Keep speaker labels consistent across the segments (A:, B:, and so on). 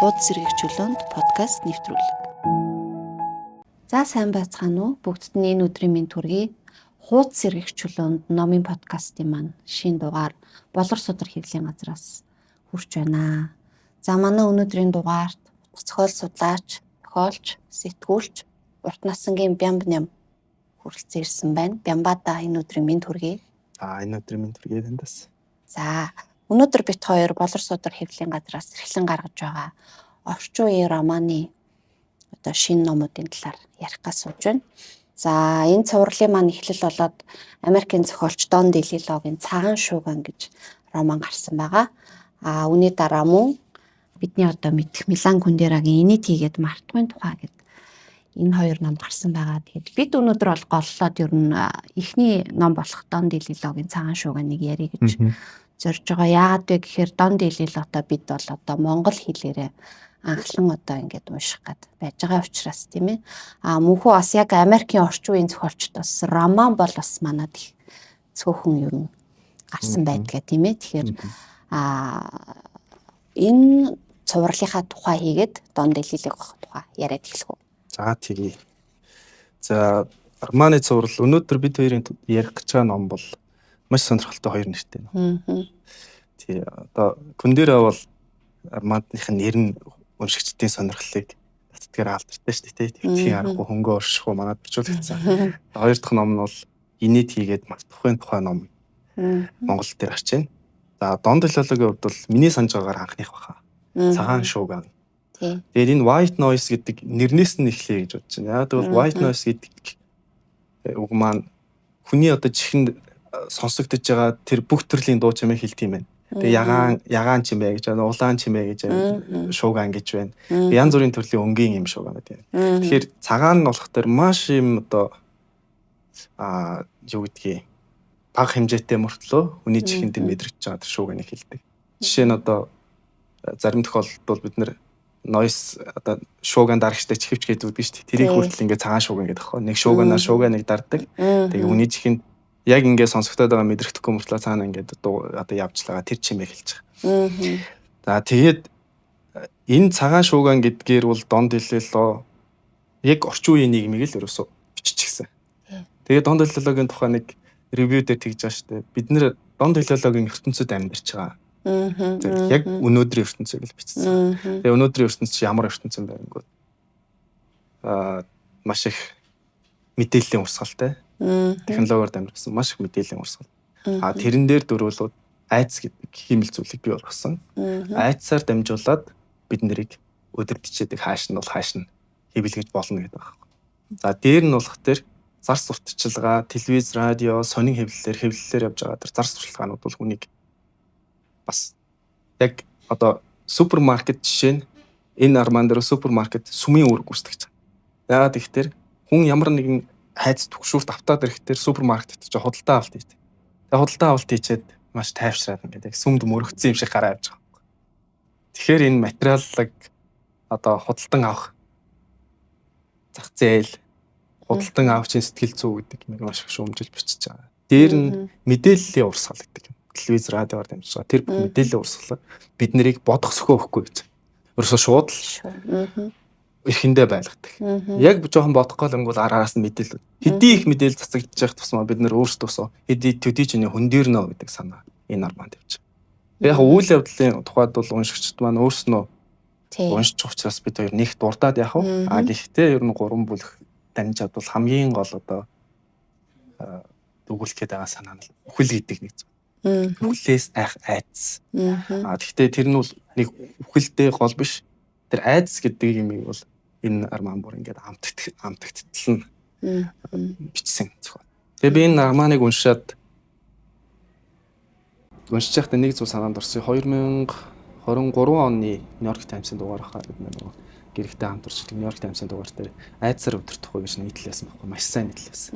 A: Хуудас сэргийгчлөөнд подкаст нэвтрүүлэг. За сайн байцгаана уу? Бүгдд нь энэ өдрийн минь төргий. Хуудас сэргийгчлөөнд номын подкастын маань шинэ дугаар Болор судар хэвлэлийн газраас хүрч байна. За манай өнөөдрийн дугаарт зохиол судлаач, зохиолч, сэтгүүлч, урт насангийн Бямбням хүрэлцэн ирсэн байна. Бямбада энэ өдрийн минь төргий.
B: Энэ өдрийн минь төргий тандас.
A: За өнөөдөр бит хоёр Болор судар хэвлэлийн газраас эрхлэн гаргаж байгаа орчин үеийн романы шинэ номуудын талаар ярих гэж сууж байна. За энэ цувралын маань эхлэл болоод Америкийн зохиолч Дон Делилогийн Цагаан шууган гэж роман гарсан байгаа. Үүний дараа мөн бидний одоо мэдэх Милан Кундерагийн Инит хийгээд мартахын тухай гэдэг энэ хоёр ном гарсан байгаа. Тэгэхээр бид өнөөдөр бол голлоод ер нь эхний ном болох Дон Делилогийн Цагаан шууганыг ярих гэж зорж байгаа. Яагаад вэ гэхээр Дон Делилотой бид бол одоо монгол хэлээрээ анхлан одоо ингээд унших гээд байж байгаа учраас тийм ээ. Мөнхөө бас яг Америкийн орчин үеийн зохиолчд бас роман бол бас манад их цөөхөн ер нь гарсан байдгаа тийм ээ. Тэгэхээр энэ цувралынхаа тухай хийгээд Дон Делилогийн тухай яриад эхлэх үү.
B: За тэгье. За романы цуврал өнөөдөр бид хоёрын ярих гэж байгаа ном бол маш сонирхолтой хоёр нэртэй ном. Тий одоо Кундера бол романыхын нэр нь уншигчдын сонирхлыг татдгаар алдартай шүү дээ. Тэгхийн аргагүй хөнгөө орших уу манад бичүүлэгдсэн. Хоёр дахь ном нь бол Инит хийгээд мартахын тухай ном Монгол дээр гарч байна. За Дон Делилогийн хувьд бол миний санаж байгаагаар анхных баха. Цагаан шууган. Тэгээд энэ white noise гэдэг нэрнээс нь эхлэе гэж бодож байна. Яг тэгвэл white noise гэдэг үг маань хүний одоо чихэнд сонсогдож байгаа тэр бүх төрлийн дуу чимээ хэлт юм байна. Тэгээ ягаан чимээ гэж байна, улаан чимээ гэж байна, шууган гэж байна. Янз бүрийн төрлийн өнгийн юм шууган гэдэг. Тэгэхээр цагаан нь болох төр маш юм одоо юу гэдгийг бага хэмжээтэй мөртлөө хүний чихэнд мэдрэгдэж байгаа тэр шууганыг хэлдэг. Жишээ нь одоо зарим тохиолдолд бол бид нэр noise одоо шууган дарагчтай чихвч гэдэг үг биш үү? Тэрийг хүртэл ингээ цагаан шууган гэдэг аахгүй. Нэг шууганаар шууганыг дарддаг. Тэгээ хүний чихэнд яг ингээ сонсогдоод байгаа мэдрэхдэггүй мөртлөө цаана ингээд одоо явжлаа тэр чимээ хэлж байгаа. За тэгээд энэ цагаан шууган гэдгээр бол Дон Делило яг орчин үеийн нийгмийг л ерөөсөө биччихсэн. Тэгээд Дон Делилогийн тухай нэг ревю дээр тэгж байгаа шүү дээ. Бид нэр Дон Делилогийн ертөнцид амьдарч байгаа. Яг өнөөдрийн ертөнцийг л бичсэн. Тэгээ өнөөдрийн ертөнц чи ямар ертөнцийн байнгут маш их мэдээллийн урсгалтай. Технологиор дамжсан маш их мэдээллийн урсгал. Тэрэн дээр дөрвөлүүд айц гэдэг химэл зүйлийг бий болгосон. Айцаар дамжуулаад бид нарыг өдөртчихэд хааш нь бол хааш нь хэвлэж болно гэдэг байна. За дээр нь болох тэр зар сурталчилгаа, телевиз, радио, сонин хэвлэлээр явж байгаа тэр зар сурталчилгаанууд бол хүнийг бас яг одоо супермаркет жишээ нь энэ арман дээр супермаркет сүмийн үүрэг гүйцэтгэж байгаа. Яагаад гэхээр хүн ямар нэгэн хайц төгшүүрт автаад ирэхдээ супермаркетт ч худалдаа авалт хийдэг. Тэгээ худалдаа авалт хийчээд маш тайвшраад ингээд яг сүмд мөрөгцсөн юм шиг гараа явж байгаа. Тэгэхээр энэ материалыг одоо худалдан авах зах зээл, худалдан авахын сэтгэл зүй гэдэг нэг маш их шүүмжилж бичиж байгаа. Дээр нь мэдээллийн урсгал гэдэг юм. Телевиз, радиоор дамжиж байгаа. Тэр бүх мэдээллийн урсгал бид нарыг бодох сөхөөхгүй гэж. Ерөөсөө шууд л эрхэндээ байлгадаг. Яг жоохон бодохгүй л ангуул араас нь мэдээлэл. Хэдий их мэдээлэл цацагдж явах тусмаа бид нэр өөрсдөөсөө хэдий төдий чиний хөндөрнө гэдэг санаа энэ арманд явж байгаа. Яг үйл явдлын тухайд бол уншигчд маань өөрснөө уншиж учраас бид хоёр нэг дурдаад яах вэ? Гэхдээ ер нь 3 бүлэг дамжаад бол хамгийн гол одоо дүгүүлэх гээд байгаа санаа нь үхэл гэдэг нэг зүйл. Үхлээс айх айц. Гэхдээ тэр нь бол нэг үхэлтэй гол биш. Тэр айц гэдэг юмыг бол энэ арман бүр ингээд амтгтал нь бичсэн зохиол. Тэгээ би энэ арманыг уншиж байхдаа нэг зүйл санаанд орсон. 2023 оны Нью-Йорк Таймсын дугаар хаа гэдэг нэг гэрэгтэй хамт урьдчилан Нью-Йорк Таймсын дугаар дээр айдсаар өдөртөх үү гэж нийтлэлсэн байхгүй маш сайн нийтлэлсэн.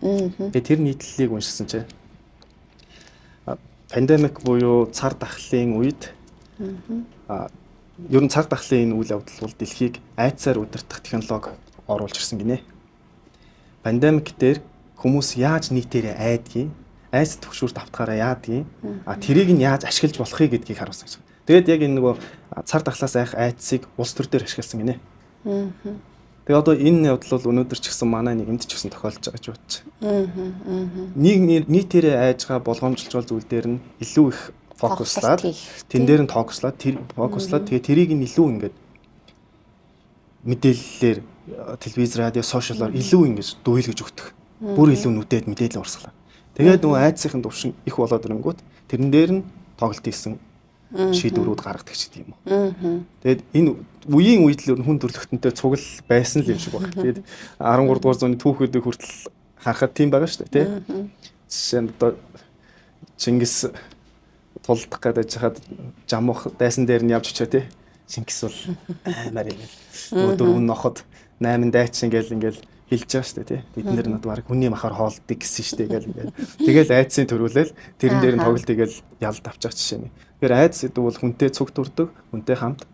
B: Тэгээ тэр нийтлэлийг уншсан чинь пандемик буюу цар тахлын үед ер нь цаг дахлын энэ үйл явдал бол дэлхийг айцаар удирдах технологи оруулж ирсэн гинэ. Пандемик дээр хүмүүс яаж нийтээрээ айдгийг, айц төгшүүрт автахаараа яадгийг, тэрийг нь яаж ашиглаж болохыг гэдгийг харуулсан. Тэгээд яг энэ нөгөө цар тахлаас айх айдсыг улс төр дээр ашигласан гинэ. Тэгээ одоо энэ явдал бол өнөөдөр ч гэсэн манай нийгэмд ч гэсэн тохиолдож байгаа гэж бодож байна. Нийтээрээ айж байгаа болгоомжилж байгаа зүйл дээр нь илүү их фокуслаад тэн дээр нь фокуслаад тэгээ тэрийг нь илүү ингээд мэдээллээр телевиз, радио, сошиалаар илүү ингэж дүүйлгэж өгдөг. Бүр илүү нүдэд мэдээлэл урсгалаа. Тэгээд нөгөө айдсынхын төвшин их болоод ирэнгүүт тэрэн дээр нь тоглолт хийсэн шийдвэрүүд гаргадаг ч гэдэг юм уу. Тэгээд энэ үеийн үед л хүн төрлөختөнтэй цугл байсан л юм шиг байна. Тэгээд 13 дугаар зууны түүхүүдийг хүртэл харахад тийм байгаа шүү дээ, тий. Жишээ нь одоо Чингис тулдах гэдэг жахад жамх дайсан дээр нь явж очоо, тий. Чингис бол аймаар юм. Нөгөө 4 ноход 8 дайчин ингээл хэлж байгаа шүү дээ, тий. Бид нэр нь баг хүний махаар хоолддог гэсэн шүү дээ ингээл. Тэгэл айдсын төрүүлэл тэрэн дээр нь тоглолт игээл ялд авчих жишээ нь. Тэгэхээр айдс гэдэг бол хүнтэй цуг турдаг, хүнтэй хамт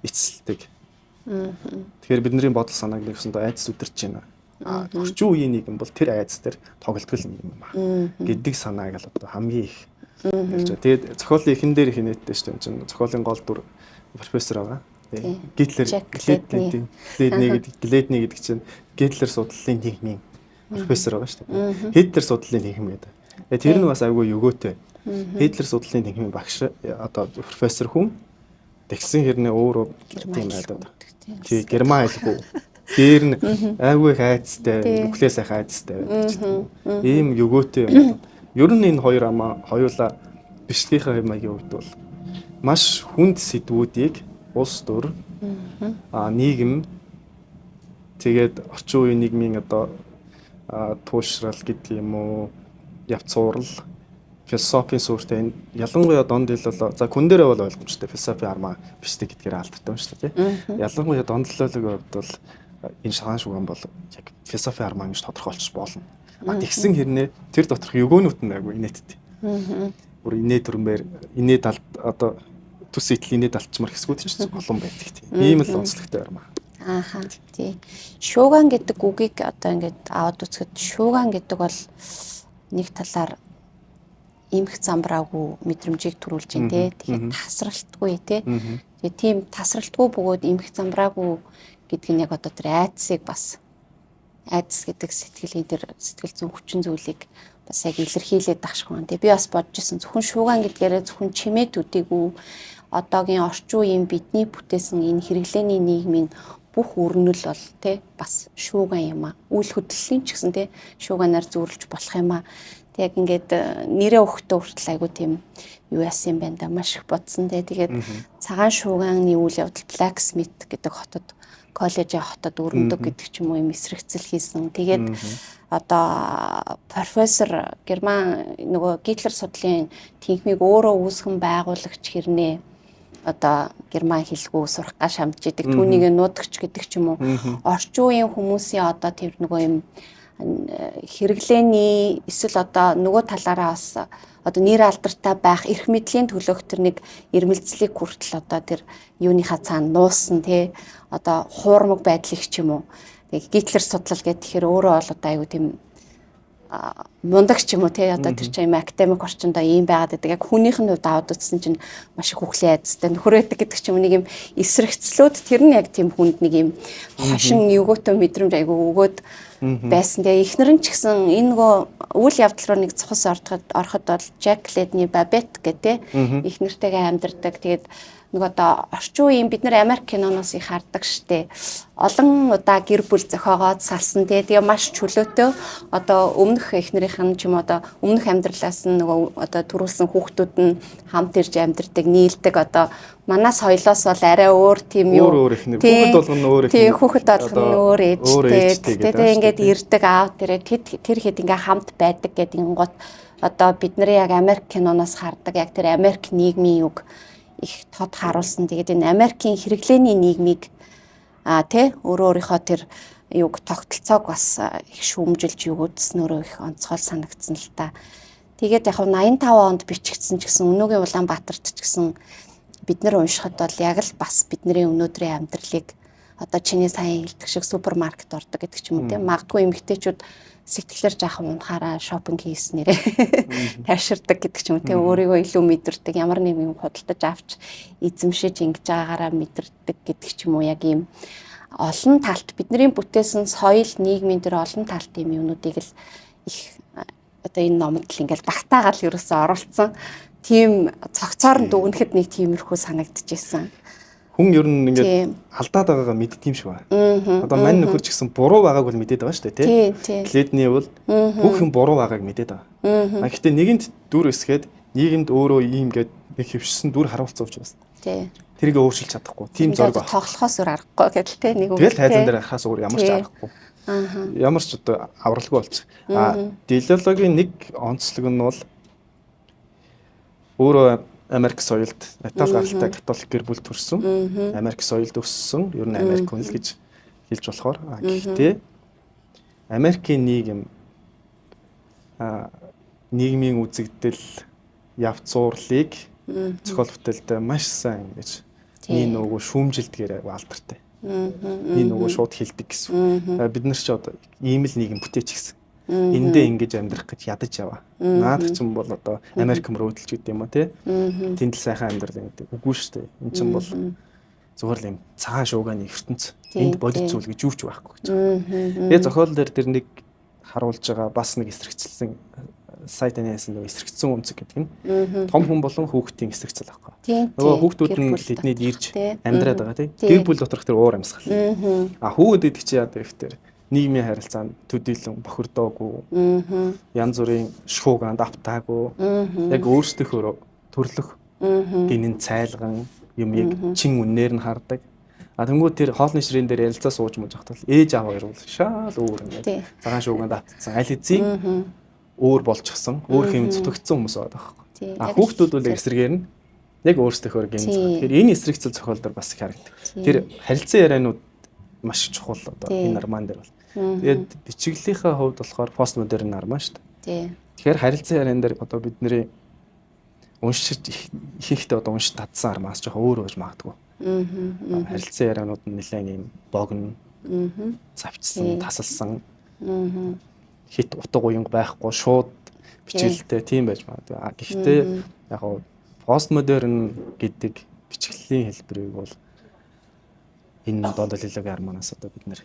B: эцэлдэг. Тэгэхээр бидний бодол санааг нэгсэндээ айдс үдэрч байна. Орчин үеийн нийгэм бол тэр айдс дээр тоглолтгол юм байна гэдэг санааг л одоо хамгийн их хэлж байгаа. Тэгээд зохиолын эхэн дээр их нэттэй шүү дээ. Зохиолын гол дүр профессор байгаа. Гледний гэдэг чинь Гитлер судлалын нийгмийн профессор байгаа шүү дээ. Хитлер судлалын нийгэм гэдэг. Тэр нь бас айгүй өгөөтэй. Хитлер судлалын нийгмийн багш одоо профессор хүн тэгсэн хэрнээ өөрөө тийм байдаг. Тий, герман хэлгүй. Дээр нь айгүй их айцтай, нүхлээс их айцтай байдаг. Ийм өгөөтэй юм. Ер нь энэ хоёулаа бичлэгийнхаа маягийн хувьд бол маш хүнд сэдвүүдийг улс төр нийгэм тэгээд орчин үеийн нийгмийн одоо туушрал гэдэг юм уу, явц суурал, философийн сүртэй ялангуяа донд хэлэл за хүн дээрээ бол ойлгомжтой философи армаа бичдэг гэдгээр алдартай байна шүү дээ. Ялангуяа дондлолын хувьд бол энэ шагаан шугам бол яг философи армаа гэж тодорхойлчих болно. Тэгсэн хэрнээ тэр доторх өгөөнүүд нь айгүй инээдтэй. Бүр инээ төрмээр инээ далд одоо төс итл инээ далчмар хэсгүүд ч олон байдаг тийм. Ийм л онцлогтой армаа.
A: Ааха тий. Шууган гэдэг үгийг одоо ингээд аваад үзэхэд шууган гэдэг бол нэг талаар имх замбраагүй мэдрэмжийг төрүүлж байна те. Тэгэхээр тасралтгүй те. Тэгээ тийм тасралтгүй бөгөөд имх замбраагүй гэдэг нь яг одоо тэр айдсыг бас айдс гэдэг сэтгэлийн тэр сэтгэл зүйн хүчин зүйлийг бас яг илэрхийлээд багш хүн. Тэгээ би бас бодож ирсэн зөвхөн шууган гэдгээрээ зөвхөн чимээд үдээгүй одоогийн орчин үеийн бидний бүтээсэн энэ хэрэглээний нийгмийн бүх өрнөл бол те бас шууган юм аа. Үйл хөдлөлийн ч гэсэн те шууганаар зөөрлж болох юм аа. Тэг яг ингээд нэрээ өгөхдөө хүртэл айгу тийм юу яасан юм байна да маш их бодсон те. Тэгээд цагаан шууганы үйл явдал Blacksmith гэдэг хотод коллежийн хотод өрнөдөг гэдэг ч юм уу юм эсрэгцэл хийсэн. Тэгээд одоо профессор Герман нөгөө Гитлер судлалын тэнхмийг өөрөө үүсгэн байгуулагч хэрнээ одоо герман хэлгүй сурахгаа шамдж идэг түүнийг нуудагч гэдэг ч юм уу орчин үеийн хүмүүсийн одоо тэр нөгөө юм хэрэглээний эсвэл одоо нөгөө талаараа бас одоо нэр алдартай байх эрх мэдлийн төлөөх тэр нэг ирмэлцлийг хүртэл одоо тэр юуныхаа цаана нуусан тий одоо хуурмаг байдлыг ч юм уу тэг Гитлер судлал гэдэг тэгэхээр өөрөө бол одоо аюу тийм мундаг ч юм уу тий одоо тэр чинь академик орчиндөө ийм байгаад байдаг яг хүнийх нь хувьд аваад утсан чинь маш их хөхлөө айдастай нөхрөөдөг гэдэг ч юм нэг юм эсрэгцлүүд тэр нь яг тийм хүнд нэг юм хошин өгөөтөө мэдрэмж айгу өгөөд байсан. Тэгээ эхнэр нь ч гэсэн энэ нөгөө үйл явдал руу нэг цохос ороход бол Жак Ледний Бабет гэдэг их нэртэйгээ амьдардаг. Тэгээд нөгөө одоо орчин үеийн бид нар Америк киноноос их хардаг штэ. Олон удаа гэр бүл зохиогоод салсан тэгээ маш чөлөөтэй одоо өмнөх эхнэрийнх нь ч юм одоо өмнөх амьдралаас нь нөгөө одоо төрүүлсэн хүүхдүүд нь хамт ирж амьдардаг, нийлдэг одоо манай соёлоос бол арай өөр тийм юу.
B: Өөр эхнэр хүүхэд болгоно өөр эхнэр.
A: Тийм хүүхэд болгоно өөр ээжтэй. Тэгээ ингээд ирдэг аав тэр хэд ингээ хамт байдаг гэдэг гот одоо бидний яг Америк киноноос хардаг яг тэр Америк нийгмийн юг их тод харуулсан. Тэгээд энэ Америкийн хэрэглээний нийгмийг өөрөө өөрийнхөө тэр юг тогтолцоог бас их шүүмжилж өгөөдсөн өөрөө их онцгой санагдсан л та. Тэгээд яг 85 онд бичигдсэн ч гэсэн Өнөөгийн Улаанбаатарт ч гэсэн бид нар уншихад бол яг л бас бидний өнөөдрийн амьдралыг одоо чиний сайн хэлдэг шиг супермаркет ордог гэдэг ч юм уу тийм магадгүй эмэгтэйчүүд сэтгэлээр жаахан унахаараа шопинг хийснээрээ тайширдаг гэдэг ч юм уу тийм өөрийгөө илүү мэдэрдэг ямар нэг юм худалдаж авч эзэмшиж ингэж байгаагаараа мэдэрдэг гэдэг ч юм уу яг ийм олон талт бидний бүтээсэн соёл нийгмийн дээр олон талт юм юмнуудыг л их одоо энэ номонд л ингээл багтаагаал ерөөсөө оруулсан тийм цогцоор нь дүгнэхэд нэг тиймэрхүү санагдчихсэн.
B: Хүн ер нь ингээд алдаад байгаагаа мэддэг юм шиг байна. Одоо мань нөхөр ч гэсэн буруу байгааг бол мэдээд байгаа шүү дээ, тийм. Гледний бол бүх юм буруу байгааг мэдээд байгаа. Гэхдээ нэгэнд дүр эсгээд нийгэмд өөрөө ийм гээд нэг хөвшсөн дүр харуулцсан учраас. Тийм. Тэрийг өөрчилж чадахгүй. Тийм зориг байна.
A: Тоглохоос өөр аргагүй гэдэл тийм нэг үг.
B: Тэгэл тайзан дээр харахаас өөр ямар ч аргагүй. Ямар ч одоо авралгүй болчих. Делилогийн нэг онцлог нь бол өөрөө Америк соёлд Итали гаралтай католик гэр бүл төрсөн. Америк соёлд өссөн. Ер нь Америк хүн л гэж хэлж болохоор. Гэхдээ Америкийн нийгмийн үзэгдэл явц зуурлыг зохиол бүтээлдээ маш сайн ингэж энэ нөгөө шүүмжилдгээр алдартай. Энэ нөгөө шууд хэлдэг гэсэн. Бид нар ч одоо ийм л нийгэм бүтээч гэсэн. Эндээ ингэж амьдрах гэж ядаж яваа. Наад чинь бол одоо Америк мөрөөдөлч гэдэг юм аа тий. Тэнд л сайхан амьдрал гэдэг. Үгүй шүү дээ. Энд чинь бол зүгээр л юм цагаан шуугааны ертөнц. Энд бодит зүйл гэж юу ч байхгүй гэж. Тэгээ зохиол дээр тэр нэг харуулж байгаа бас нэг эсрэгцэлсэн сайтанаас нэг эсрэгцсэн үнцэг гэдэг нь том хүн болон хүүхдийн эсрэгцэл байхгүй. Нөгөө хүүхдүүд нь тэднийд ирж амьдраад байгаа тий. Гэр бүл доторх тэр уур амьсгал. Хүүхэд гэдэг чи яа гэхээр нийгмийн харилцаанд төдийлөн бохирдоогүй. Янз бүрийн шууганд автаагүй. Яг өөрсдийнхөө төрлөх гинэн цайлган юмыг чин үнээр нь хардаг. Тэнгүүд тэр хоолны ширээн дээр ярилцаа сууж мууж захтал ээж аав хоёр бол шаал өөр ингээд цагаан шууганд автсан. Аль хэзээ өөр болчихсон, өөр хэм зүтгэгдсэн хүмүүс байгаа байхгүй. Хүүхдүүд бол эсрэгээр нь яг өөрсдийнхөө гин зах. Тэгэхээр энэ эсрэгцэл зохиол дээр бас их харагдаг. Тэр харилцан ярианууд маш чухал одоо энэ роман дээр бол. Тэгээд бичиглэлийнхээ хувьд болохоор постмодерн роман шүү дээ. Тэгэхээр харилцан яриан дээр одоо бидний уншиж ихэнхдээ одоо уншиж татсан романс жоохон өөр байж магадгүй. Харилцан ярианууд нь нэлээд юм богино, завчсан, тасалсан, хит утга уянга байхгүй шууд бичгэлтэй тийм байж магадгүй. Гэхдээ яг нь постмодерн гэдэг бичгэллийн хэлбэрийг бол энэ Донделилогийн романаас одоо бид нэр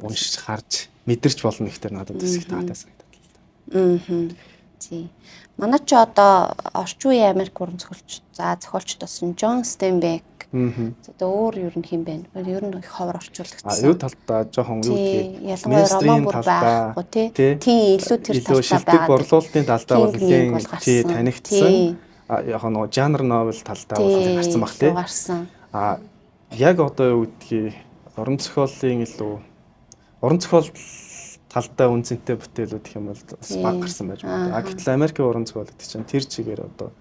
B: уншиж харж мэдэрч болно гэхээр надад бас их таатай санагдав.
A: Тий. Манай ч одоо орчин үеийн Америк уран зохиолч, зохиолч тосон Джон Стенбек. Одоо өөр ер нь хэм бэ? Ер нь их ховор орчуулагдсан.
B: Юу талдаа жоохон юу гэдэг
A: ялангуяа роман бүр байхгүй тий. Илүү тэр талдаа
B: байгаа. Борлуулалтын талдаа бол тий танигдсан. Яг нь жанр новел талдаа бол гарсан баг тий. Яг одоо юу гэдгийг уран зохиолын илүү уран зохиол талдаа үнцэнтэй бүтээлүүд гэх юм бол бас баг гарсан байж байна. Гэтэл Америкийн уран зохиол гэдэг чинь тэр чигээр одоо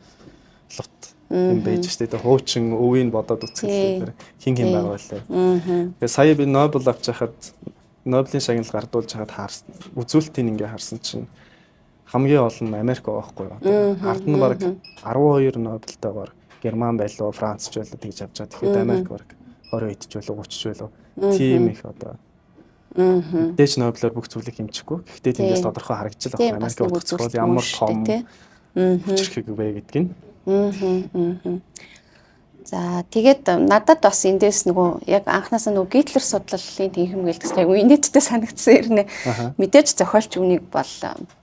B: лут юм байж штэ. Хуучин өвийг бодоод үцгэлээр хин байгаа байлаа. Тэгээ сая би Нобел авч хахад Нобелийн шагнал гардуулж хахад хаарсан. Үзүүлэлтийн ингээ харсан чинь хамгийн олон Америк байхгүй юу. Ард нь баг 12 Нобелтойгоор Герман байлуу, Францч байлуу тэгж авч байгаа. Тэгэхээр Америк баг 20 идэж байлуу, 30 байлуу. Тийм их одоо Дэч Нобелоор бүх зүйлийг хэмжихгүй. Гэхдээ тэндээс тодорхой харагдаж байгаа Америкийн уран зохиол ямар том хүчрхэг вэ гэдг нь.
A: За тэгээд надад бас эндээс нөгөө яг анханасаа нөгөө Гитлер судлалын тэнхим гэлдэг яг инээдтэй санагдсан ирнэ. Мэдээж зохиолч үнийг бол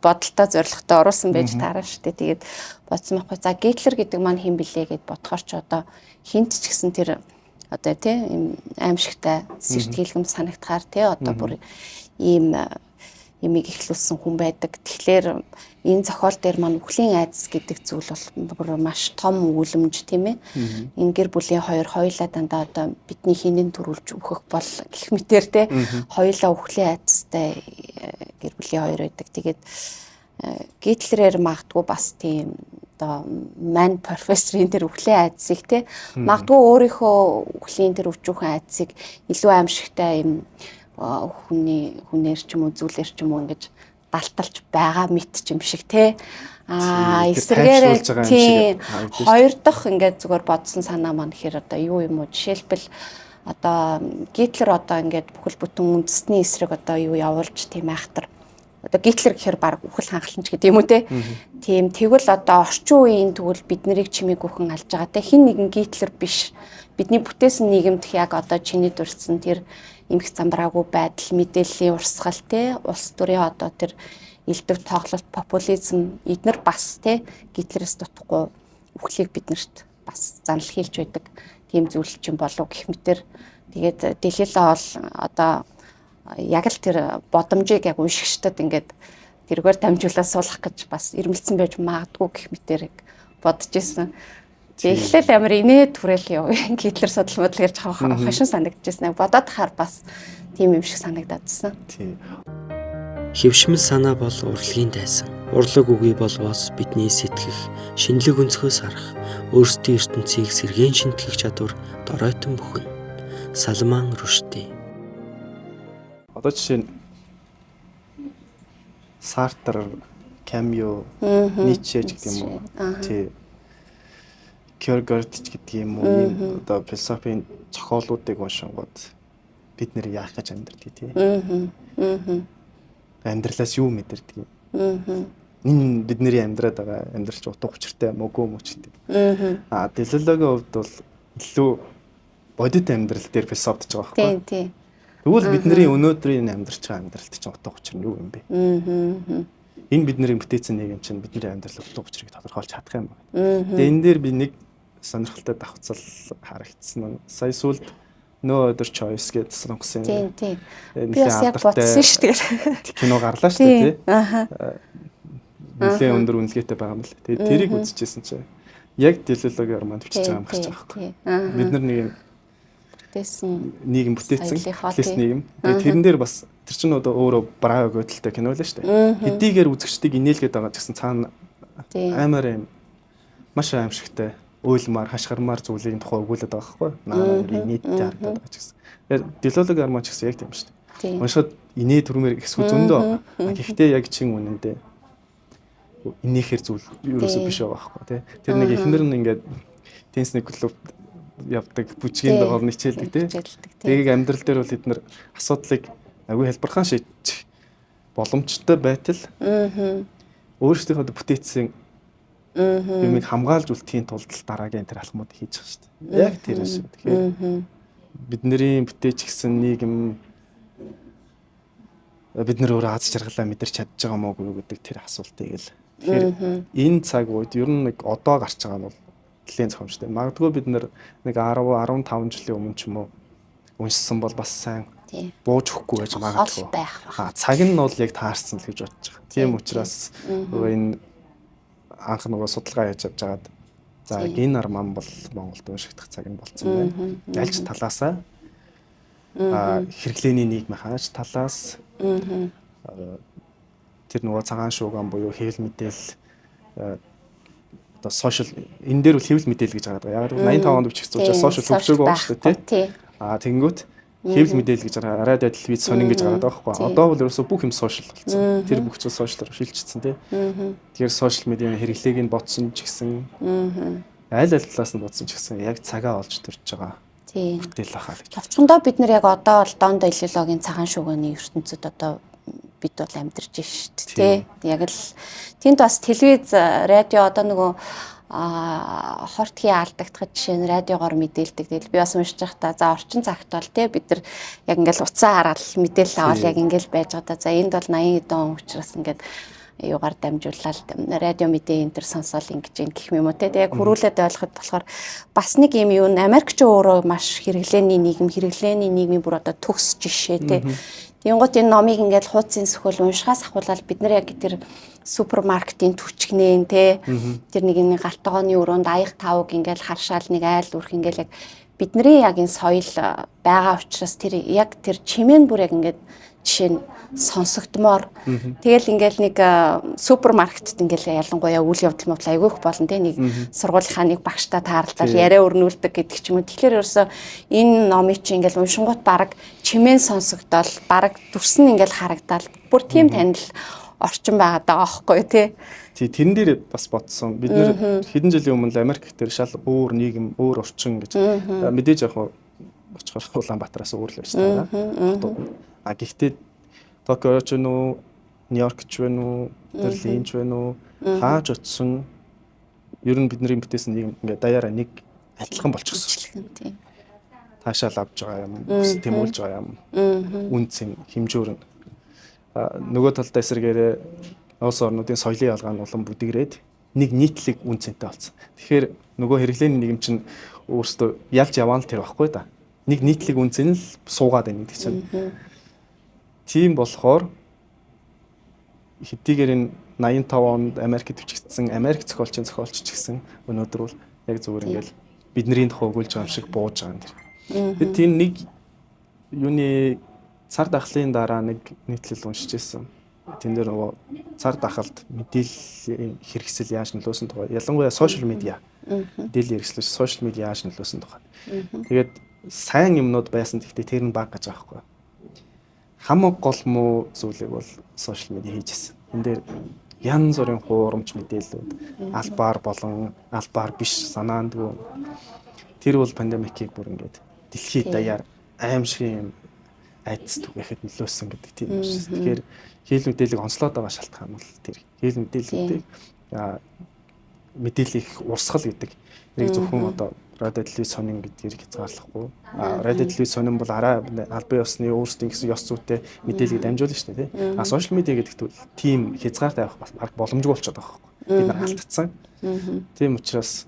A: бодолтой зорилготой оруулсан байж таарна шүү дээ. Тэгээд бодсон байхгүй. За Гитлер гэдэг маань хэн блэ гэд бодохоор ч одоо хинт ч гэсэн тэр одоо тийм аимшигтай сэртгэлгэмд санагдахаар тий одоо бүр ийм ямиг ихлүүлсэн хүн байдаг. Тэгэхээр энэ зохиол дээр маань үхлийн айдас гэдэг зүйл бол маш том үлэмж тийм ээ. Энэ гэр бүлийн хоёулаа дандаа одоо бидний хинэн төрүүлж өөхөх бол гэх мэтэр тий хоёулаа үхлийн айдастай гэр бүлийн хоёр байдаг. Тэгээд Гитлерээр магадгүй бас тийм одоо мань профессорын тэр үхлийн айдсыг тий магадгүй өөрийнхөө үхлийн тэр өвчүүхэн айдсыг илүү аимшигтай юм хүнээр ч юм уу зүйлэр ч юм уу ингэж далталж байгаа мэт ч юм шиг тий эсрэгээр тий хоёр дахь ингээд зүгээр бодсон санаа маань гэхээр одоо юу юм уу жишээлбэл одоо Гитлер одоо ингээд бүхэл бүтэн үндэсний эсрэг одоо юу явуулж тийм айхтар одоо Гитлер гэхээр баг үхэл ханхалч гэдэг юм уу те. Тийм тэгвэл одоо орчин үеийн тэгвэл бид нарыг чимээг өхөн алж байгаа те. Хин нэгэн Гитлер биш. Бидний бүтээсэн нийгэмд яг одоо чиний дурдсан тэр эмх замбраагүй байдал, мэдээллийн урсгал те, улс төрийн одоо тэр элдв тоглолт, популизм эднэр бас те Гитлерээс дутхгүй үхлийг биднэрт бас занал хийлж байдаг тийм зүйл чинь болов гэх мэтэр тэгээд дэлхийлээ бол одоо яг л тэр бодомжийг яг уншигчдад ингээд тэргээр дамжуулаад суулгах гэж бас ирмэлцсэн байж магадгүй гэх мэтэр бодож исэн. Эхлээл амар инээ түрэл юу Гитлер судал модлыг хошин санагдчихсан. Бодоод хахаар бас тийм юм шиг санагдадсан.
B: Тийм.
C: Хэвшмэл санаа бол урлагийн дайсан. Урлаг үгүй болвоос бидний сэтгэх, шинэлэг өнцгөөс харах, өөрсдийн ертөнцийг сэргээн шинтгэх чадвар доройтон бүхэн. Салман Рүшди.
B: Одоо жишээ нь Сартр, Камю, Ницше гэдэг юм уу? Тий. Кёркегорд гэдэг юм уу? Одоо философийн зохиолуудыг уншингууд бид нэр яах гэж амьдрдаг тий. Амьдралаас юу мэдэрдэг юм? Энэ бидний амьдраад байгаа амьдралч утга учиртай мөгүй мөчтэй. Филологийн хувьд бол илүү бодит амьдрал дээр философдж байгаа байхгүй.
A: Тийм.
B: Тэгвэл бидний өнөөдрийн амьдрч байгаа амьдралт чинь утга учир нь юу юм бэ? Энэ бидний бүтээсэн нийгэм чинь бидний амьдрал утга учирыг тодорхойлж чадах юм байна. Тэгээ энэ дээр би нэг сонирхолтой давхцал харагдсан нь сая сүүлд No Other Choice гэдэг сонгосон.
A: Тийм. Би бас яг бодсон шүү дээ.
B: Кино гарлаа шүү дээ тий. Нэлээд өндөр үнэлгээтэй байгаа юм л. Тэгээ тэрийг үзчихсэн чинь яг филологи роман бичиж байгаа юм гарч байгаа байхгүй. Бид нар нэг юм нийгэм бүтээсэн класс нийгэм. Тэгээ тэрэн дээр бас тэр чинь одоо өөрөө браво гэдэлтэй кино л шүү дээ. Хэдийгээр үзэгчдийг инээлгээд байгаа ч гэсэн цаана амар юм маш аимшигтай уйлмаар хашгирмаар зүйлийн тухай өгүүлээд байгаа байхгүй. Наа нийтдээ харагдаад байгаа ч гэсэн. Тэгэхээр филологи роман ч гэсэн яг тийм шүү дээ. Уншаад инээ төрмөр ихсгүй зөндөө. Гэхдээ яг чин үнэндээ инээхэр зүйл ерөөсөө биш байгаа байхгүй тий. Тэр нэг эхнэр нь ингээд теннисний клуб явдаг бүжгийн доогоор хичээлдэг тий. Тэгээд амьдрал дээр бол эдгээр асуудлыг агүй хэлбархан шийдчих боломжтой байтал өөрсдийнхөө бүтээсэн юмыг хамгаалж үлдэхийн тулд дараагийн тэр алхмууд хийж байгаа шүү дээ. Яг тэр шүү. Тэгэхээр бидний бүтээч гисэн нийгэм бид нэр өөр аз жаргалаа мэдэрч чадж байгаа мó гэдэг тэр асуултыг л. Тэгэхээр энэ цаг үед ер нь нэг одоо гарч байгаа нь бол нэлийн зохиомжтой. Магадгүй бид нэг 10 15 жилийн өмнө ч юм уу уншсан бол бас сайн бууж өгөхгүй байж магадгүй. Цаг нь бол яг таарсан л гэж бодож байгаа. Тийм учраас энэ анх нөгөө судалгаа хийж авч жагаад за энэ арман бол Монголд уншигдах цаг нь болцсон байна. Альч талаасаа хэрэглээний нийгмийн хааж талаас тэр нөгөө цагаан шууган буюу хэвлэл мэдээлэл одоо сошиал энэ дээр бол хэвлэл мэдээлэл гэж байгаа. Яг 85 онд бичигдсэн учраас сошиал хөгжөөг байна шүү дээ тий. Тэгэнгүүт хэвлэл мэдээлэл гэж байгаа. Радио телевиз сонин гэж байгаа байхгүй. Одоо бол ерөөсөө бүх юм сошиал болсон. Тэр бүх зүйл сошиалар шилжчихсэн тий. Тэгэхээр сошиал медиагийн хэрэглээг нь бодсон ч гэсэн аль талаас нь бодсон ч гэсэн яг цагаа олж төрж байгаа. Бүтээл бахаа гэж.
A: Товчхондоо бид нар яг одоо бол доондоо филологийн цагаан шууганы ертөнцид одоо бид бол амьдарч шүү дээ тий. Яг л тэнд бас телевиз, радио одоо нөгөө хортгийн алдагдах жишээ нь радиогоор мэдээлдэг. Тэгэл би бас уншиж байхдаа за орчин цагт бол тий бид нар яг ингээл уцаа хараад мэдээлэл аваад яг ингээл байж байгаа да. За энд бол 80 он учраас ингээд юугаар дамжуулаад радио мэдээ энэ төр сонсоол ингэж ин гэх юм уу те яг хөрүүлээд ойлгоход болохоор бас нэг юм юу Америкч өөрөө маш хэрэглээний нийгмийн бүр одоо төгс жишээ те Тэнгуут энэ номыг ингээд хуудсын сөхөл уншихаас ахуулаад бид нар яг тэр супермаркетын түвчгнэн те тэр нэг галтгооны өрөөнд аяг тавг ингээд харшаал нэг айл үрх ингээд яг бидний яг энэ соёл байгаа учраас тэр яг тэр чимээ бүр яг ингээд жишээ нь сонсогдмоор тэгэл ингээл нэг супермаркетд ингээл ялангуяа үйл явдал мовлаа айгүйх болно те нэг сургуулийнхаа нэг багштай тааралдал яриа өрнүүлдэг гэдэг ч юм уу. Тэгэхээр ерөөсөө энэ номыг чи ингээл уншингууд баг чимээ сонсогдол баг дүрсэн ингээл харагдал бүр тийм танил орчин байгаад байгаа байхгүй тий.
B: Тий тэрэн дээр бас бодсон. Бид нэр хэдэн жилийн өмнө Америк дээр шал өөр нийгэм өөр орчин гэж мэдээж яг очихоор Улаанбаатараас өөр л байж байгаа. Хотууд нь. Гэхдээ Токио ч вэ нү, Нью-Йорк ч вэ нү, Берлин ч вэ нү хааж очсон ер нь бидний бүтээсэн нэг ингээд даяараа нэг адилхан болчихсон.
A: Тийм.
B: Таашаал авж байгаа юм, тэмүүлж байгаа юм. Үнцэн хэмжүүр нь нөгөө талдаа эсрэгээрээ улс орнуудын соёлын ялгаа нь улам бүдгэрээд нэг нийтлэг үнцэнтэй болсон. Тэгэхээр нөгөө хэрэглээний нийгэм чинь өөрөөсөө ялж яваан л тэр байхгүй да. Нэг нийтлэг үнцэн л суугаад байна гэдэг чинь. Тийм болохоор хэдийгээр энэ 85 онд Америкт төвчгдсэн Америк зохиолчийн зохиолч ч гэсэн өнөөдөр бол яг зүгээр ингээл бидний тухай өгүүлж байгаа юм шиг бууж байгаа юм дэр. Тэгээд тийм нэг юуны цар дахлын дараа нэг нийтлэл уншиж ирсэн. Тэн дээр нөгөө цар дахалт мэдээллийн хэрэгсэл яаж нөлөөсөн тухай ялангуяа сошиал медиа мэдээллийн хэрэгслээс сошиал медиа яаж нөлөөсөн тухай. Тэгээд сайн юмнууд байсан гэхдээ тэр нь баг гэж байгаа байхгүй. Хамаг гол муу зүйлийг бол сошиал медиа хийжсэн. Энд дээр янз бүрийн хуурамч мэдээллүүд албаар болон албаар биш санаандгүй. Тэр бол пандемикийг бүр ингээд дэлхийд даяар аимшиг айдас түгээхэд нөлөөсөн гэдэг тийм юм шиг. Тэгэхээр хэл мэдээллийг онцлоод байгаа шалтгаан бол тэр хэл мэдээллүүдийг мэдээллийг урсгал гэдэг. Нэг зөвхөн одоо радио телевиз сонин гэдгийг хязгаарлахгүй. Радио телевиз сонин бол албан ёсны өөрсдийн гэсэн ёс зүйтэй мэдээллийг дамжуулна шүү дээ, тийм. Сошиал медиа гэдэгт бол тийм хязгаар тавих баг боломжгүй болчиход байгаа байхгүй. Бид нар алдчихсан. Тийм учраас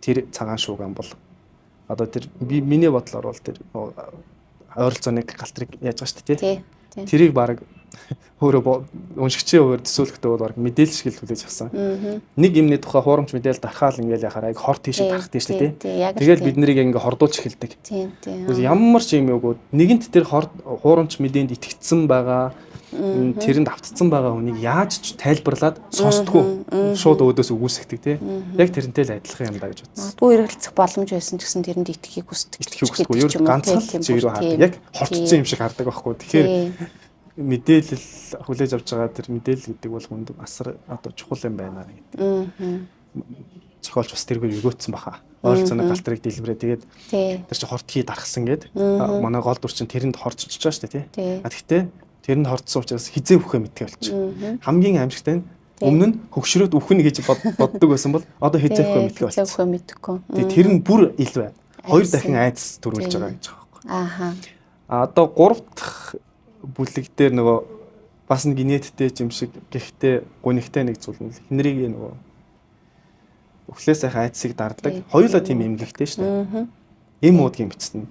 B: тэр цагаан шууган бол одоо тэр миний бодлоор бол тэр ойролцооныг галтрыг яаж байгаа шүү дээ, тийм. Тэрийг баг өөрөө уншигчийн хувьд төсөөлөхдөө бол баг мэдээлэл шиг л хүлээж авсан. Нэг юмны тухай хуурамч мэдээлэл дарахаал ингээл яхаар яг хорт тийш дарах тийш тийм. Тэгэл бид нарыг ингээ хордуулж эхэлдэг. Тийм. Ямар ч юм өгөөд нэгэнт тэр хуурамч мэдээнд итгэцсэн байгаа тэрэнд автцсан байгаа хүнийг яаж ч тайлбарлаад сонсдгоо шууд өөдөөс үгүйсгдэг тийм. Яг тэрнтэй л адилхан юм да гэж бодсон.
A: Магадгүй эргэлзэх боломж байсан ч гэсэн тэрэнд итгэхийг хүсдэг.
B: Юу ганцхан чигээр хардаг. Яг хортцсон юм шиг хардаг байхгүй. Тэгэхээр мэдээлэл хүлээж авч байгаа тэр мэдээлэл гэдэг бол хүнд асар одоо чухал юм байна гэдэг. Зохиолч бас тэргүй өгөөцсөн баха. Ойролцооны галтрыг дэлбэрээ тэгээд тэр чинь хортхий дарахсан гээд манай гол дүр чинь тэрэнд хорцож байгаа шүү дээ тий. Гэхдээ тэрэнд хорцсон учраас хизээ бүхэ мэдээ болчих. Хамгийн аимшигтай нь өмнө нь хөгшрөөд үхэн гэж боддог байсан бол одоо хизээ бүхэ мэдээ болчих.
A: Хизээ бүхэ мэдэхгүй.
B: Тэгээд тэр нь бүр ил бай. Хоёр дахин айдас төрүүлж байгаа гэж байгаа байхгүй. Одоо 3 дахь бүлэг дээр нөгөө бас нэг инээдтэй юм шиг гэхдээ гунигтай нэг зүйл нь хинрийг нөгөө өглөө сайхан айдсыг дарддаг. Хоёулаа тийм эмгэгтэй шүү дээ. Им уудгийн бичсэн.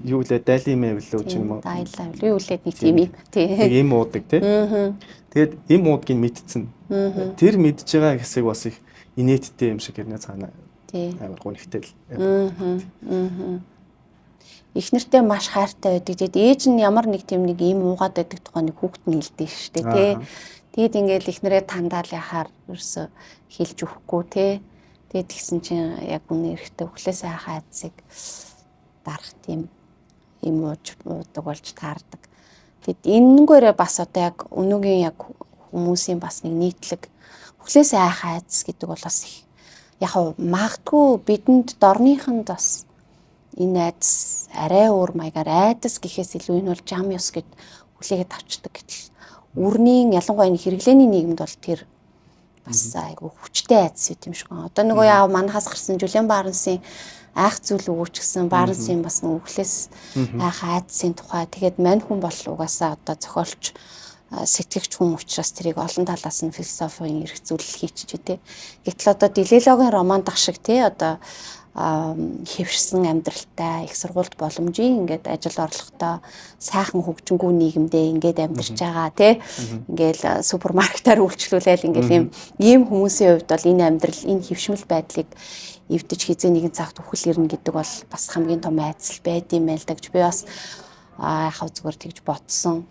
B: Юу лээ дайлын мэв лөө ч юм уу.
A: Дайлаа. Юу лээ нэг тийм юм.
B: Тэг им уудаг тий. Тэгээд им уудгийг мэдсэн. Тэр мэдж байгаа хэсэг бас их инээдтэй юм шиг гэрнэ цаана. Амар гунигтай л.
A: Их нэртэй маш хайртай байдаг. Тэгээд ээж нь ямар нэг тийм нэг юм уугаад байдаг тухай нэг хүүхэд нь хэлдэг шүү дээ тий. Тэгээд ингээл их нэрээ тандаал яхаар ерөөсө хэлж өгөхгүй тий. Тэгээд тэгсэн чинь яг үнэ эрэхтэй өглөө сайхан айдсыг дарах тийм юм уудаг болж таардаг. Тэгэд энэнгээрээ бас одоо яг өнөөгийн яг хүмүүсийн бас нэг нийтлэг өглөө сайхан айдс гэдэг бол бас их яг магадгүй бидэнд дорныхонд бас энэ айдас арай өөр маягаар айдас гэхээс илүү энэ бол жам ёс гэд хүлээгээд авчдаг гэтэл үрнийн ялангуяа энэ хэрэглээний нийгэмд бол тэр бас айгу хүчтэй айдас үт юм шиг байна. Одоо нөгөө яав манахаас гарсан Жүлен Барнсын айх зүйл өгөөчгсөн Барнсын бас нөгөө өглөөс айх айдасын тухай тэгээд мань хүн бол угаасаа одоо зохиолч сэтгэгч хүн учраас тэрийг олон талаас нь философийн эргцүүлэл хийчих тий. Гэтэл одоо Делелогийн роман дах шиг тий одоо хэвшсэн амьдралтай их сургуульд боломжийн ингээд ажил орлоготой сайхан хөгжингүү нийгэмдээ ингээд амьдарч байгаа тий ингээд супермаркетаар үйлчлүүлээл ингээд ийм хүмүүсийн хувьд бол энэ амьдрал энэ хэвшмэл байдлыг эвдэж хизээ нэгэн цагт үхэл ирнэ гэдэг бол бас хамгийн том айдас байд юм байл да гэж би бас яхав зүгээр тэгж бодсон.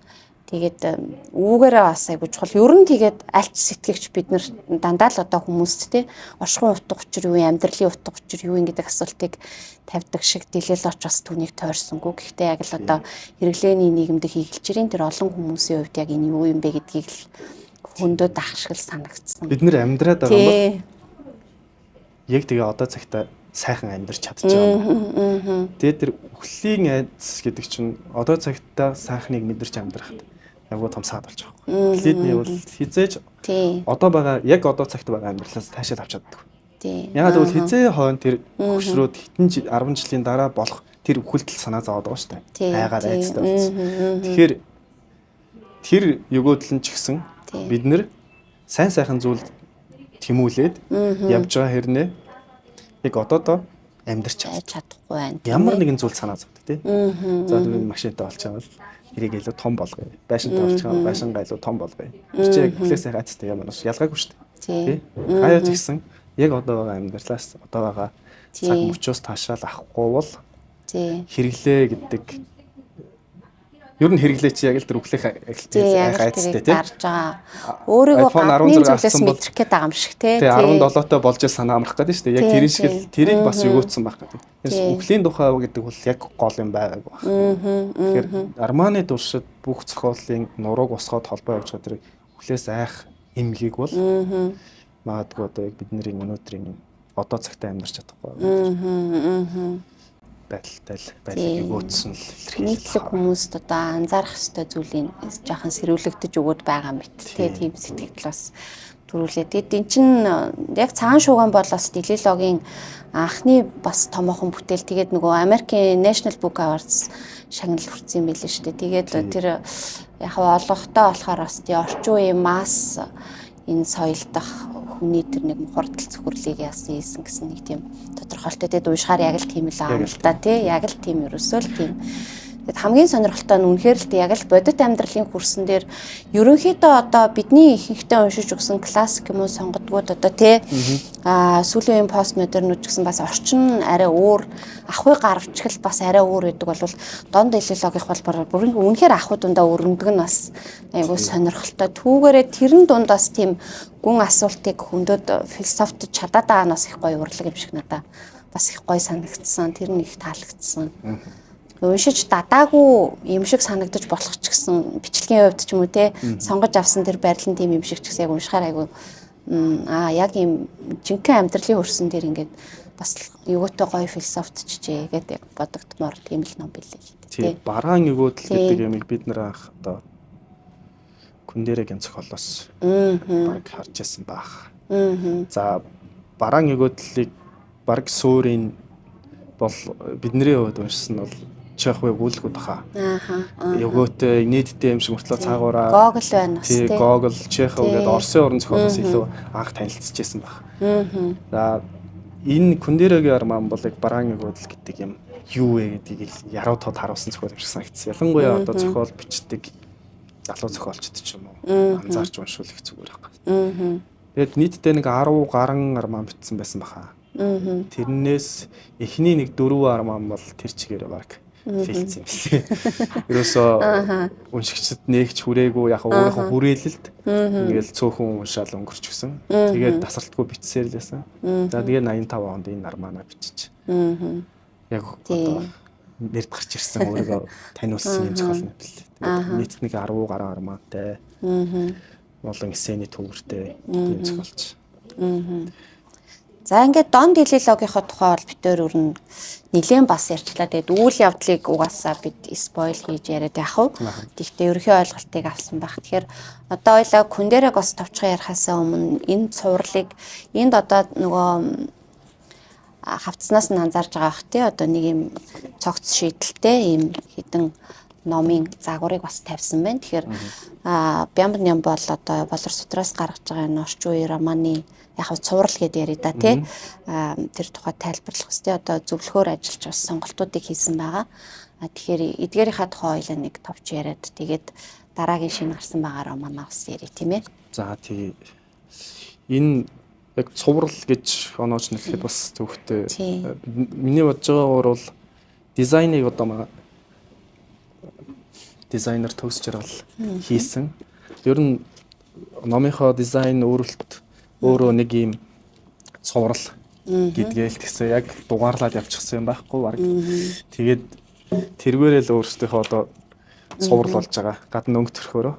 A: Тэгээд үүгээрээ бас айгуу чухал. Ер нь тэгээд альч сэтгэгч бид нар дандаа л одоо хүмүүст те оршихуйн утга учир юу, амьдралын утга учир юу гэдэг асуултыг тавьдаг шиг Делелоч бас түүнийг тойрсонгүй. Гэхдээ яг л одоо хэрэглээний нийгэмд хийгэлчрийн тэр олон хүмүүсийн хувьд яг энэ юу юм бэ гэдгийг л хөндөд ах шиг л санагдсан.
B: Бид нэр амьдраад байгаа юм бол яг тэгээ одоо цагта сайхан амьдарч чадчих байгаа. Тэгээд тэр үхлийн айдас гэдэг чинь одоо цагтаа сайхныг мэдэрч амьдрахад агуу том саад болж байгаа байхгүй. Эхлээдний бол хизээж одоо байгаа яг одоо цагт байгаа амьдралаас таашаал авч чаддаг. Ягаад гэвэл хизээ хойно тэр хөшрөөд хитэн 10 жилийн дараа болох тэр үхэлтэл санаа зовоод байгаа шүү дээ. Айгаар айцтай болсон. Тэгэхээр тэр өгөөдөл нь ч гэсэн бид нэр сайн сайхан зүйл тэмүүлээд явж байгаа хэрнээ яг одоо амьдрч
A: чадахгүй байна.
B: Ямар нэгэн зүйл санаа зовдөг тий. За тэгвэл машинтай болчихвол тэрийг илүү том болгоё. Байшинтай болчихвол байшингаа илүү том болгоё. Тэр чинь яг хүлээсээ хайцтай ямар нь ялгаагүй шүү дээ. Тий. Хаяа гэсэн яг одоо байгаа амьдралаас одоо байгаа цаг мөчөөс таашаал авахгүй бол хэрэглээ гэдэг ер нь хэрэглээ чи яг л тэр үхлэх хайцтай тий.
A: Дарж байгаа. Өөрийгөө гадны зүйлээс мэдрэх гээд байгаа юм шиг тий.
B: 17-той болж санаа амрах гэдэг шүү дээ. Яг тэр шиг тэрийг бас өгөөцсөн байх гэдэг. Үхлийн тухай гэдэг бол яг гол юм байгааг баг. Тэгэхээр Арманы туршид бүх зохиолын нурууг усгоод холбоо явж байгаа тэр үхлээс айх эмгийг бол магадгүй одоо яг бидний өнөөдрийн одоо цагтаа амьдарч чадахгүй. Байдлыг өгөөцсөн л
A: нийтлэг хүмүүст одоо анзаарах ёстой зүйлийг жоохон сэрүүлэгдэж өгöd байгаа юм бит. Тийм сэтгэл бас төрүүлээд. Тэгэд эн чинь яг цагаан шууган бол бас Дэлилогийн анхны бас томоохон бүтээл. Тэгээд нөгөө Америкийн National Book Awards шагнал хүрсэн юм билээ шүү дээ. Тэгээд тэр яг олгохтой болохоор бас тий орчин үеийн масс энэ соёл дах хүний тэр нэг хурдл цөхрлийг яасан гэсэн нэг тийм тодорхойлолтой. Тэгээд уушгаар яг л тийм л аа л да тий яг л тийм ерөөсөө л тийм. Тэгэд хамгийн сонирхолтой нь үнэхээр л яг л бодит амьдралын хүрсэн дээр ерөнхийдөө одоо бидний ихэнхдээ уншиж өгсөн классик юм уу сонгодгууд одоо тий сүүлийн үеийн постмодернууд гэсэн бас орчин арай өөр ахуй гарвчгал бас арай өөр гэдэг бол донд Дэлилогийнх бол бүрэн үнэхээр ахуй дундаа өрнөдөг нь бас айгуу сонирхолтой. Түүгээрээ тэрэн дундаас тийм гүн асуултыг хөндөд философтод чадаад байгаа нь бас их гоё урлаг юм шиг надаа бас их гоё санагдсан. Тэр нь их таалагдсан. Уншиж дадаагүй юм шиг санагдаж болох ч гэсэн бичлэгийн хувьд ч юм уу те сонгож авсан тэр байрлал тийм юм шиг ч гэсэн яг уншихаар айгу яг юм жинхэнэ амьдралын хөрсөн дээр ингээд бас өгөөтэй гоё философтчжээ гэдэг яг бодогдмоор тийм л ном билээ.
B: Тийм бараан өгөөдөл гэдэг юмыг бид нэр анх одоо Күндэргийн зохиолоос баг харж байсан баах. За бараан өгөөдлийг баг суурийн бол бидний хувьд уншсан бол Чехов өгүүлгүүд баха. Өгөөтэй нийтдээ юм шиг мөртлөө цаагаараа
A: Гогл байна бас
B: тий. Гогл Чехов гэдэг Оросын орон зохиолоос илүү анх танилцчихсан баг. За энэ Күндэргийн арман бол яг бараан өгөөдөл гэдэг юм юу вэ гэдгийг яруу тод харуулсан зохиол юм шиг санагдсан. Ялангуяа одоо зохиол бичдэг залуу зохиолчд ч юм уу анзаарч уншвал их зүгээр байна. Тэгээд нийтдээ нэг 10 гаруй арман бичсэн байсан баха. Тэрнээс эхний нэг 4 арман бол тэр чигээр баг филцсэн юм билээ. Ерөөсөө уншигчд нээгч хүрээгүй яг өөрийнхөө хүрээлэлд ингээл цөөхөн уншаал өнгөрч гисэн. Тэгээд тасралтгүй бичсээр л байсан. За тэгээд 85 онд энэ арманаа бичиж. Яг одоо нэрд гарч ирсэн өөрийгөө таниулсан юм зохиол юм билээ. Тэгээд нийт нэг 10 гаруй армантай. Болон эсэний төвөртэй юм зохиолч.
A: За ингээд Дон Дэлилогийнхоо тухай бол битээр өрнө нэлээд бас ярьчлаа. Тэгээд үйл явдлыг угаасаа бид спойл хийж яриад яах вэ? Гэхдээ ерөнхий ойлголтыг авсан байх. Тэгэхээр одоо ойлаа Күндэрэг бас товчхон ярихаасаа өмнө энэ цувралыг энд одоо нөгөө хавцснаас нь анзаарж байгаа бах тий. Одоо нэг юм цогц шийдэлтэй юм хідэн номын загварыг бас тавьсан байна. Тэгэхээр Бямбан ням бол одоо болор сутраас гаргаж байгаа энэ орчин үеийн романы яг цуврал гэдээ яриа да тий. Тэр тухай тайлбарлах хэвчээ одоо зөвлөхөр ажиллаж бас сонголтуудыг хийсэн байгаа. Тэгэхээр эдгээрийнхаа тухай ойлаа нэг товч яриад тэгээд дараагийн шинэ гарсан байгаа романаа бас ярив тийм ээ.
B: За тий. Энэ яг цуврал гэж онооч нэхэд бас төвхтэй. Миний бодож байгаагаар бол дизайныг одоо дизайнер төгс жаргал хийсэн. Ер нь номынхоо дизайн өөрөлт өөрөө нэг юм цуврал гэдгээл тэгсэн яг дугаарлаад явчихсан юм байхгүй баг. Тэгээд тэргээрээ л өөрсдийнхөө одоо цуврал болж байгаа. Гадна өнгө төрхөөрөө.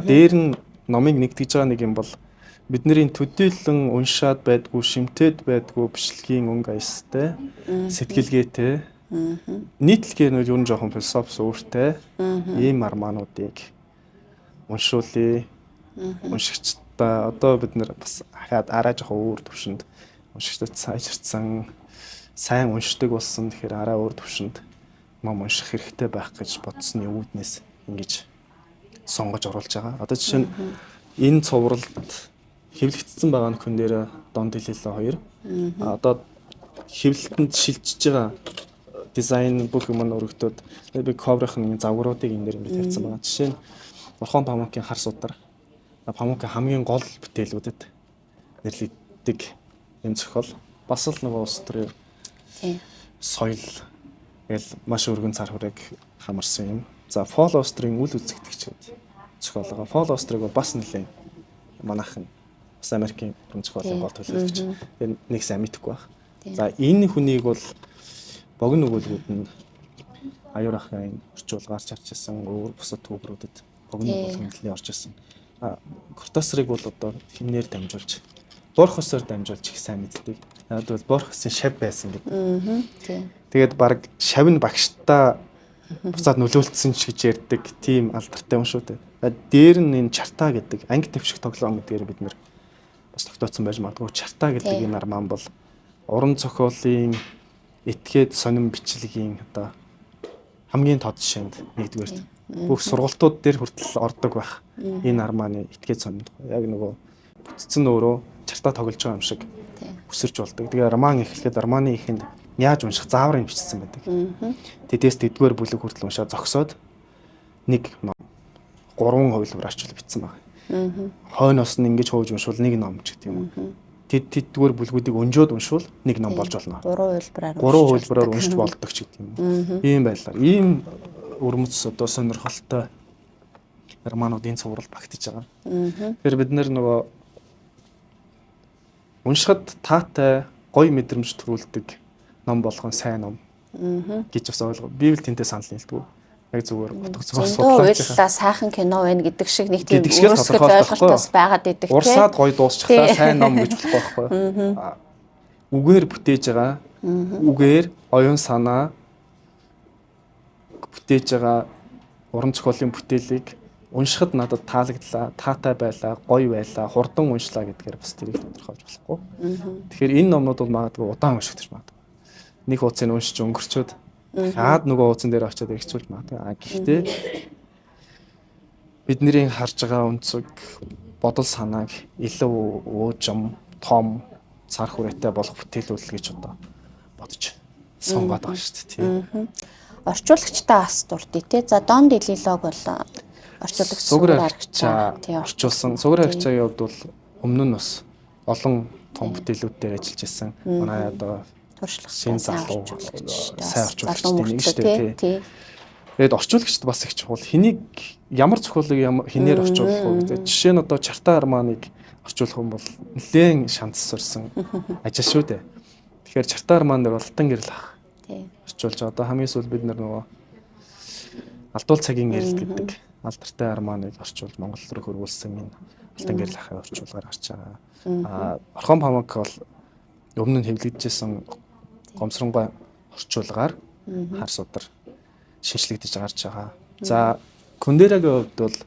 B: Дээр нь номыг нэгтгэж байгаа нэг юм бол бидний төдийлөн уншаад байдгүй, шимтээд байдгүй бичлэгийн өнгө аястай, сэтгэлгээтэй Нийтлэгээр нь ер нь жоохон философи өөртэй ийм армаануудыг уншуулъя. Уншигчдаа одоо бид нэр бас хаад арай жоохон өөр төвшөнд уншигчдад сайжирсан, сайн уншдаг болсон. Тэгэхээр арай өөр төвшөнд ном унших хэрэгтэй байх гэж бодсны үүднээс ингэж сонгож оруулж байгаа. Одоо жишээ нь энэ цувралд хэвлэгдсэн байгаа нөхөн дээр Дон Делило 2. Одоо хэвлэлтэнд шилжиж байгаа дизайн бүх юм өргөдөд би коврын загваруудыг энэ дээр ингэж тавьсан байгаа. Жишээ нь Орхон Памукийн хар судар. Памукийн хамгийн гол бүтээлүүдэд нэрлэгддэг энэ зохиол. Бас л нөгөө улс төрийн соёл гэл маш өргөн цар хүрээг хамарсан юм. За Фол Острийн үл үзэгдэгч зохиол байгаа. Фол Острыг бас нэлээд манайхан бас Америкийн зохиолын гол төлөөлөгч. Тэр нэг сайн мэдэхгүй байх. За энэ хүнийг бол богино өгүүлбэрүүд нь аюур ахын орчуулгаар чарчсан өөр бусад түүхрүүдэд богино өгүүлбэрийн орж ирсэн. Кортасрыг бол одоо химнээр дамжуулж, Борхосоор дамжуулж их сайн мэддэг. Яг бол Борхосын шав байсан гэдэг. Тэгээд баг шав нь багштаа буцаад нөлөөлсөн ч гэж ярьдаг тийм алдартай юм шүү дээ. Дээр нь энэ чартаа гэдэг анги төвших тоглоом гэдгээр бид нэр бас тогтооцсон байж магадгүй. Чартаа гэдэг энэ арман бол уран зохиолын этгээд сонин бичлэгийн одоо хамгийн тод жишээнд нэгдүгээр бүх сургалтууд дээр хүртэл ордог байх энэ арманы этгээд сонин. Яг нөгөө бүтцэн өөрөө чартаа тоглож байгаа юм шиг өсөрч болдог. Тэгээ арман эхлэхэд арманы ихэнд яаж унших заавар хэмжсэн байдаг. Тэдээс тэдгээр бүлэг хүртэл уншаад зогсоод нэг ном 3 хувилбар орчуул бичсэн байна. Хойноос нь ингэж хөөж уншвал нэг ном ч гэдэг юм. Тэдгээр бүлгүүдийг өнжөөд уншвал нэг ном болж болно. 3 хувилбараар уншиж болдог ч гэдэг юм. Ийм байлаа. Ийм өрмөц одоо сонирхолтой армануудын цуврал багтаж байгаа. Тэгэхээр бид нөгөө уншихад таатай гоё мэдрэмж төрүүлдэг ном болгон сайн ном гэж бас ойлгоо. Би л тэнтэй санал нийлдэг. Яг зүгээр утгагүй
A: судлаач. Уйллаа сайхан кино байна гэдэг шиг нэг тийм өөрсгөл ойлголтоос байгаад идэг тийм.
B: Урсаад гоё дуусчихлаа сайн ном гэж болохгүй байхгүй. Үгээр бүтээж байгаа. Үгээр оюун санаа бүтээж байгаа уран зохиолын бүтээлийг уншихад надад таалагдлаа, таатай байлаа, гоё байлаа, хурдан уншлаа гэдгээр бас тэрийг тодорхойлж болохгүй. Тэгэхээр энэ номнууд бол магадгүй удаан уншигдчих магадгүй. Нэг хуудсыг уншиж өнгөрчөөд хаад нөгөө хуудсан дээр очиод эргэцүүлж магадгүй. Гэхдээ бидний харж байгаа өнцөг бодол санааг илүү уужим, том, цар хүрээтэй болох бүтээлүүл гэж одоо бодож сонгоод байгаа шүү дээ тийм.
A: Орчуулагчтай бас дуртай тий. За Дон Делилог бол орчуулагч
B: Сугар арчаа орчуулсан. Сугар арчаагийн хувьд бол өмнө нь бас олон том бүтээлүүд дээр ажиллаж ирсэн. Манай одоо
A: туршлагатай
B: сайн орчуулагчдын нэг шүү дээ тий. Тэгээд орчуулагчд бас их чухал. Хэнийг ямар зохиолыг хинээр орчуулах вэ гэдэг. Жишээ нь одоо Чартаа арманыг орчуулах юм бол нэлээд шанс сурсан ажил шүү дээ. Тэгэхээр Чартаа арман дээр Алтан гэрэл ах орчуулж одоо хамгийн сүүл бид нөгөө Алдуул цагийн гэрэл гэдэг алдартай арманыг орчуулж Монгол руу хөрвүүлсэн энэ Алтан гэрэл ахын орчуулгаар гарч байгаа. Орхон Памук бол өмнө нь хэвлэгдэжсэн гомсронгой орчуулгаар хар судар шинжлэгдэж гарч байгаа. За Кундерагийн хувьд бол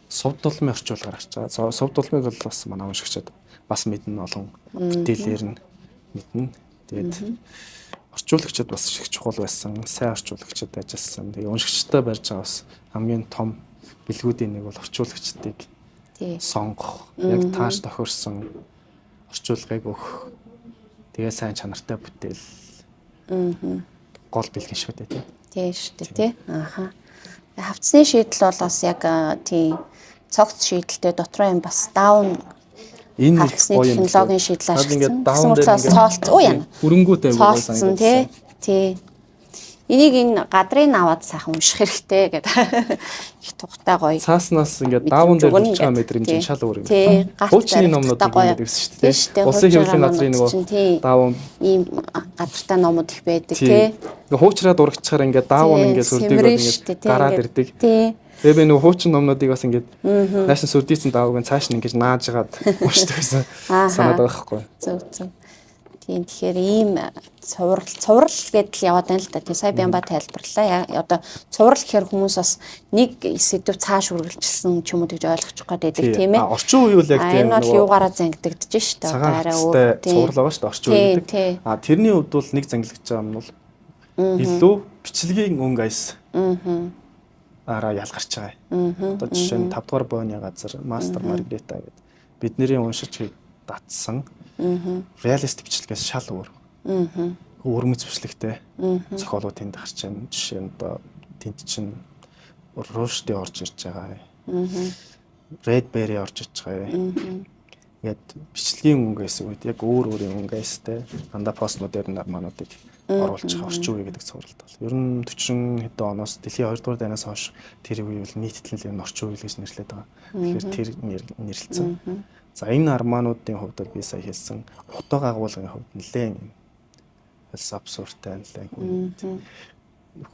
B: Сувд дулмын орчуулгаар гарч байгаа. Сувд дулмыг бол бас манай уншигчид бас мэднэ олон бүтээлээр нь мэднэ. Тэгээд орчуулагчид бас их чухал байсан. Сайн орчуулагчид ажилласан. Тэгээ уншигчтай барьж байгаа бас хамгийн том бэлгүүдийн нэг бол орчуулагчдыг сонгох, яг тааш тохирсон орчуулгыг өгөх. Тэгээ сайн чанартай бүтээл. Гол бэлгэн шүү дээ тийм.
A: Тийм шүү дээ тий. Ааха. Хавцны шийдэл бол бас яг тийм цогц шийдэлтэй дотроо юм бас даун
B: энэ
A: технологийн шийдэл ашигласан.
B: Даун дээр
A: цоолцсон. Яна.
B: Хөрөнгөтэй
A: цоолцсон тий. Тий. Энийг энэ гадрын аваад сайхан унших хэрэгтэй гэдэг их тухтай гоё.
B: Цааснаас ингээд даун дээр хүрч байгаа мэдрэмж шал өөр юм.
A: Тий.
B: Хуучны номнууд гэдэг шүү дээ. Улсын хэвлэлийн газрын нөгөө даун
A: ийм гадартай номууд их байдаг тий.
B: Ингээ хуучраад урагчаар ингээд даун ингээд сүрдийгөө ингээд гараад ирдэг.
A: Тий.
B: Тэгээ би нөгөө хуучин номнуудыг бас ингээд наашин сүрдийцэн даавыг цааш нь ингээд нааж гаад уншдаг гэсэн санаад байгаа байхгүй.
A: Зөв зөв. Тийм тэгэхээр ийм цуврал гэдэл яваад байна л да. Тийм сая Бямба тайлбарлаа. Одоо цуврал гэхээр хүмүүс бас нэг сэдв цааш үргэлжилсэн ч юм уу гэж ойлгочих гээд байдаг тийм ээ.
B: Орчин үеийн яг тийм
A: энэ бол юугаараа зангидагдаж штэ.
B: Арай өөр цуврал байгаа штэ орчин үеийн гэдэг. Тэрний хувьд бол нэг зангилгаж байгаа юм бол илүү бичлэгийн өнгө айс. Араа ялгарч байгаа. Одоо жишээ нь 5 дугаар бооны газар Мастер Маргарита гэдэг бидний уншиж татсан реалист бичлэгээс шал өөр. Өрмөц бичлэгтэй зохиолууд тэнд гарч байна. Жишээ нь одоо тэнд чинь Рушди орж ирж байгаа. Ред Бэри орж ирж байгаа. Ингээд бичлэгийн өнгөөс үед яг өөр өөрийн өнгөөстэй дандаа постмодерн армануудыг оруулж байгаа орчин үе гэдэг цувралт бол. Ер нь 40 хэдэн оноос дэлхийн 2 дугаар дайнаас хойш тэр үе бол нийтлэл энэ орчин үе гэж нэрлэдэг байгаа. Тэгэхээр тэр нэрлэлцэн. За энэ армануудын хувьд би сая хэлсэн утга агуулгын хувьд нэлээд абсурдтай нэлээд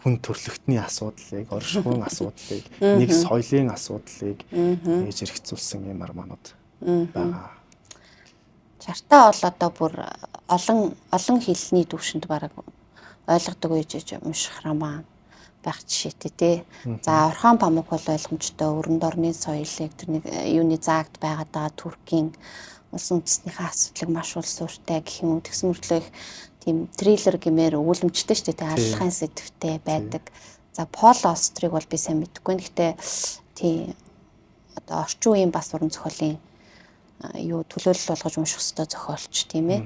B: хүн төрлөختний асуудлыг, оршихуйн асуудлыг, нэг соёлын асуудлыг ээж хэрэгцүүлсэн юм арманууд байгаа.
A: Чартаа бол одоо бүр олон хэлний төвшөнд бараг ойлгодог үеж унших роман байх жишээтэй тий. За Орхон Памук бол ойлгомжтой өрөнд орны соёлыг тэр нэг юуны заагд байгаад байгаа Туркийн улс үндэстнийхээ асуудлыг маш уул суурьтай гэх юм уу тэгсэн мөртлөө тийм триллер гэмээр өгүүлэмжтэй шүү дээ аллахын сэдвтэй байдаг. За Пол Острыг бол би сайн мэдэхгүй. Гэхдээ тий одоо орчин үеийн бас уран зохиолын юу төлөөлөл болгож унших ёстой зохиолч тийм ээ.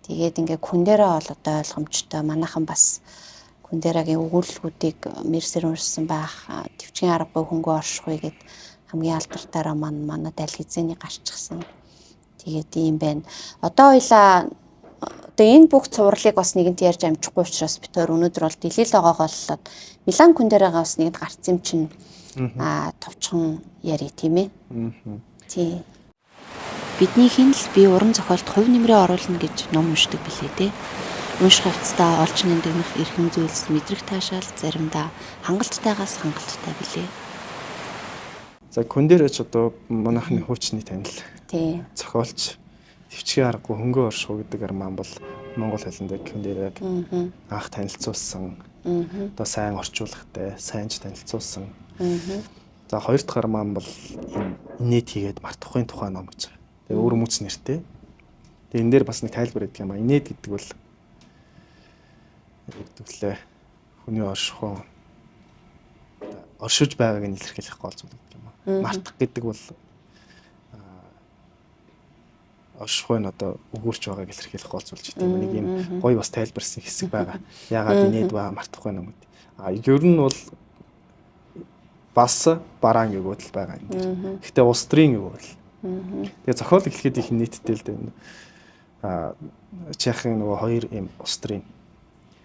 A: Тэгээд ингээ Кундера бол одоо ойлгомжтой. Манайхан бас Кундерагийн өгүүлбэрүүдийг мэрсэр уншсан байх. Төвчгийн аргагүй хөнгөө оршихуй гэд хамгийн алдартай роман манад аль хэзээний гарчихсан. Тэгээд ийм байна. Одоо хоёлаа одоо энэ бүх цувралыг бас нэгэнт ярьж амжихгүй учраас бид төр өнөөдөр бол дэлхийлэл оогооллоод Милан Кундерагаа бас нэгэнд гарцсан юм чинь товчхон яри тийм ээ. Тий. Бидний хин л би уран зохиолт хувь нэмрээ оруулна гэж ном уншдаг билээ дээ. Унших хувцастаа олж нэмдэгнэх эрхэм зүйлс мэдрэх таашаал заримдаа хангалттайгаас хангалттай билээ.
B: За Кундерач одоо манайхны хуучны танил.
A: Тий.
B: Зохиолч төвчгийн аргагүй хөнгөө оршихуй гэдэг арман бол монгол хэлэнд Кундераг анх танилцуулсан. Одоо сайн орчуулагтай, сайнч танилцуулсан. За хоёр дахь арман бол инээд хийгээд мартахгүй тухай ном гэж. Тэгээ өөр мөц нэртэй. Тэгээ энэ дээр бас нэг тайлбар өгдөг юм а. Инээд гэдэг бол өгдөглөө хүний оршиж байгааг нь илэрхийлэх гол зүйл гэдэг юм а. Мартах гэдэг бол оршихуй нь одоо өгүүлж байгааг илэрхийлэх гол зүйл ч гэдэг юм. Нэг юм гоё бас тайлбарсан хэсэг байгаа. Яагаад инээд ба мартахгүй юм гэдэг. Ер нь бол бас бараан өгөөд л байгаа юм дээр. Гэхдээ устрын өгөөл. Тэгээ зохиол эхлэхэд их нийттэй л дээ. Чехын нөгөө хоёр юм устрын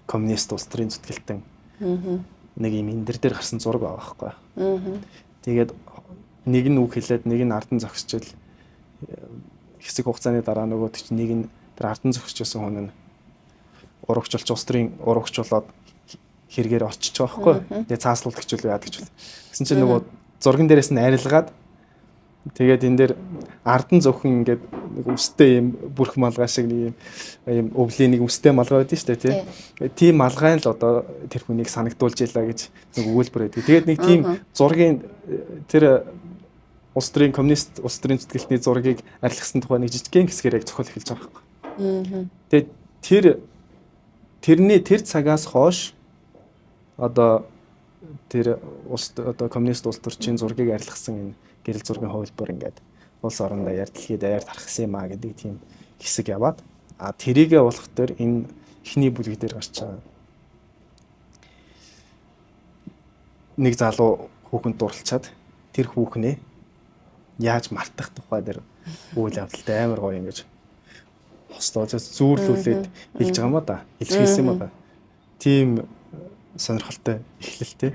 B: коммунист устрын зүтгэлтэн нэг юм энэ дээр гарсан зураг байгаа байхгүй. Тэгээд нэг нь үг хэлээд нэг нь ардан зогсчил хэсэг хугацааны дараа нөгөө нэг нь тэр ардан зогсчихсан хүн нь урагчлж устрын урагчлуулаад хэрэгээр очиж байгаа байхгүй. Тэгээ цааслуулдаг ч үл яадаг ч үл. Гэсэн чинь нөгөө зурган дээрээс нь арилгаад тэгээд энэ дээр ардан зөвхөн ингээд нэг үстэй юм бүрх малгай шиг нэг юм өвлийн нэг үстэй малгай байдсан шүү дээ тий. Тийм малгай л одоо тэр хүнийг санагдуулж илаа гэж нэг өгүүлбэр байдаг. Тэгээд нэг тийм зургийн тэр улс төрийн коммунист улс төрийн зүтгэлтний зургийг арилгасан тухай нэг жижигхэн хэсгээр яг зохиол эхэлж байгаа байхгүй. Тэгээд тэр цагаас хойш одоо тэр одоо коммунист улс төрчийн зургийг арилгасан энэ гэрэл зургийн хувилбар ингээд улс орондоо ярдлагыг даяар тархсан юм а гэдэг тийм хэсэг яваад тэрийгэ болох төр энэ ихний бүлэг дээр гарч байгаа нэг залуу хүүхэнд дурлцаад тэр хүүхнээ яаж мартах тухай дээр үйл явдалтай амар гоё ингэж хослоож зүүрлүүлээд хэлж байгаа юм да. Илэрхийлсэн юм да. Тийм сонирхолтой эхлэлтэй.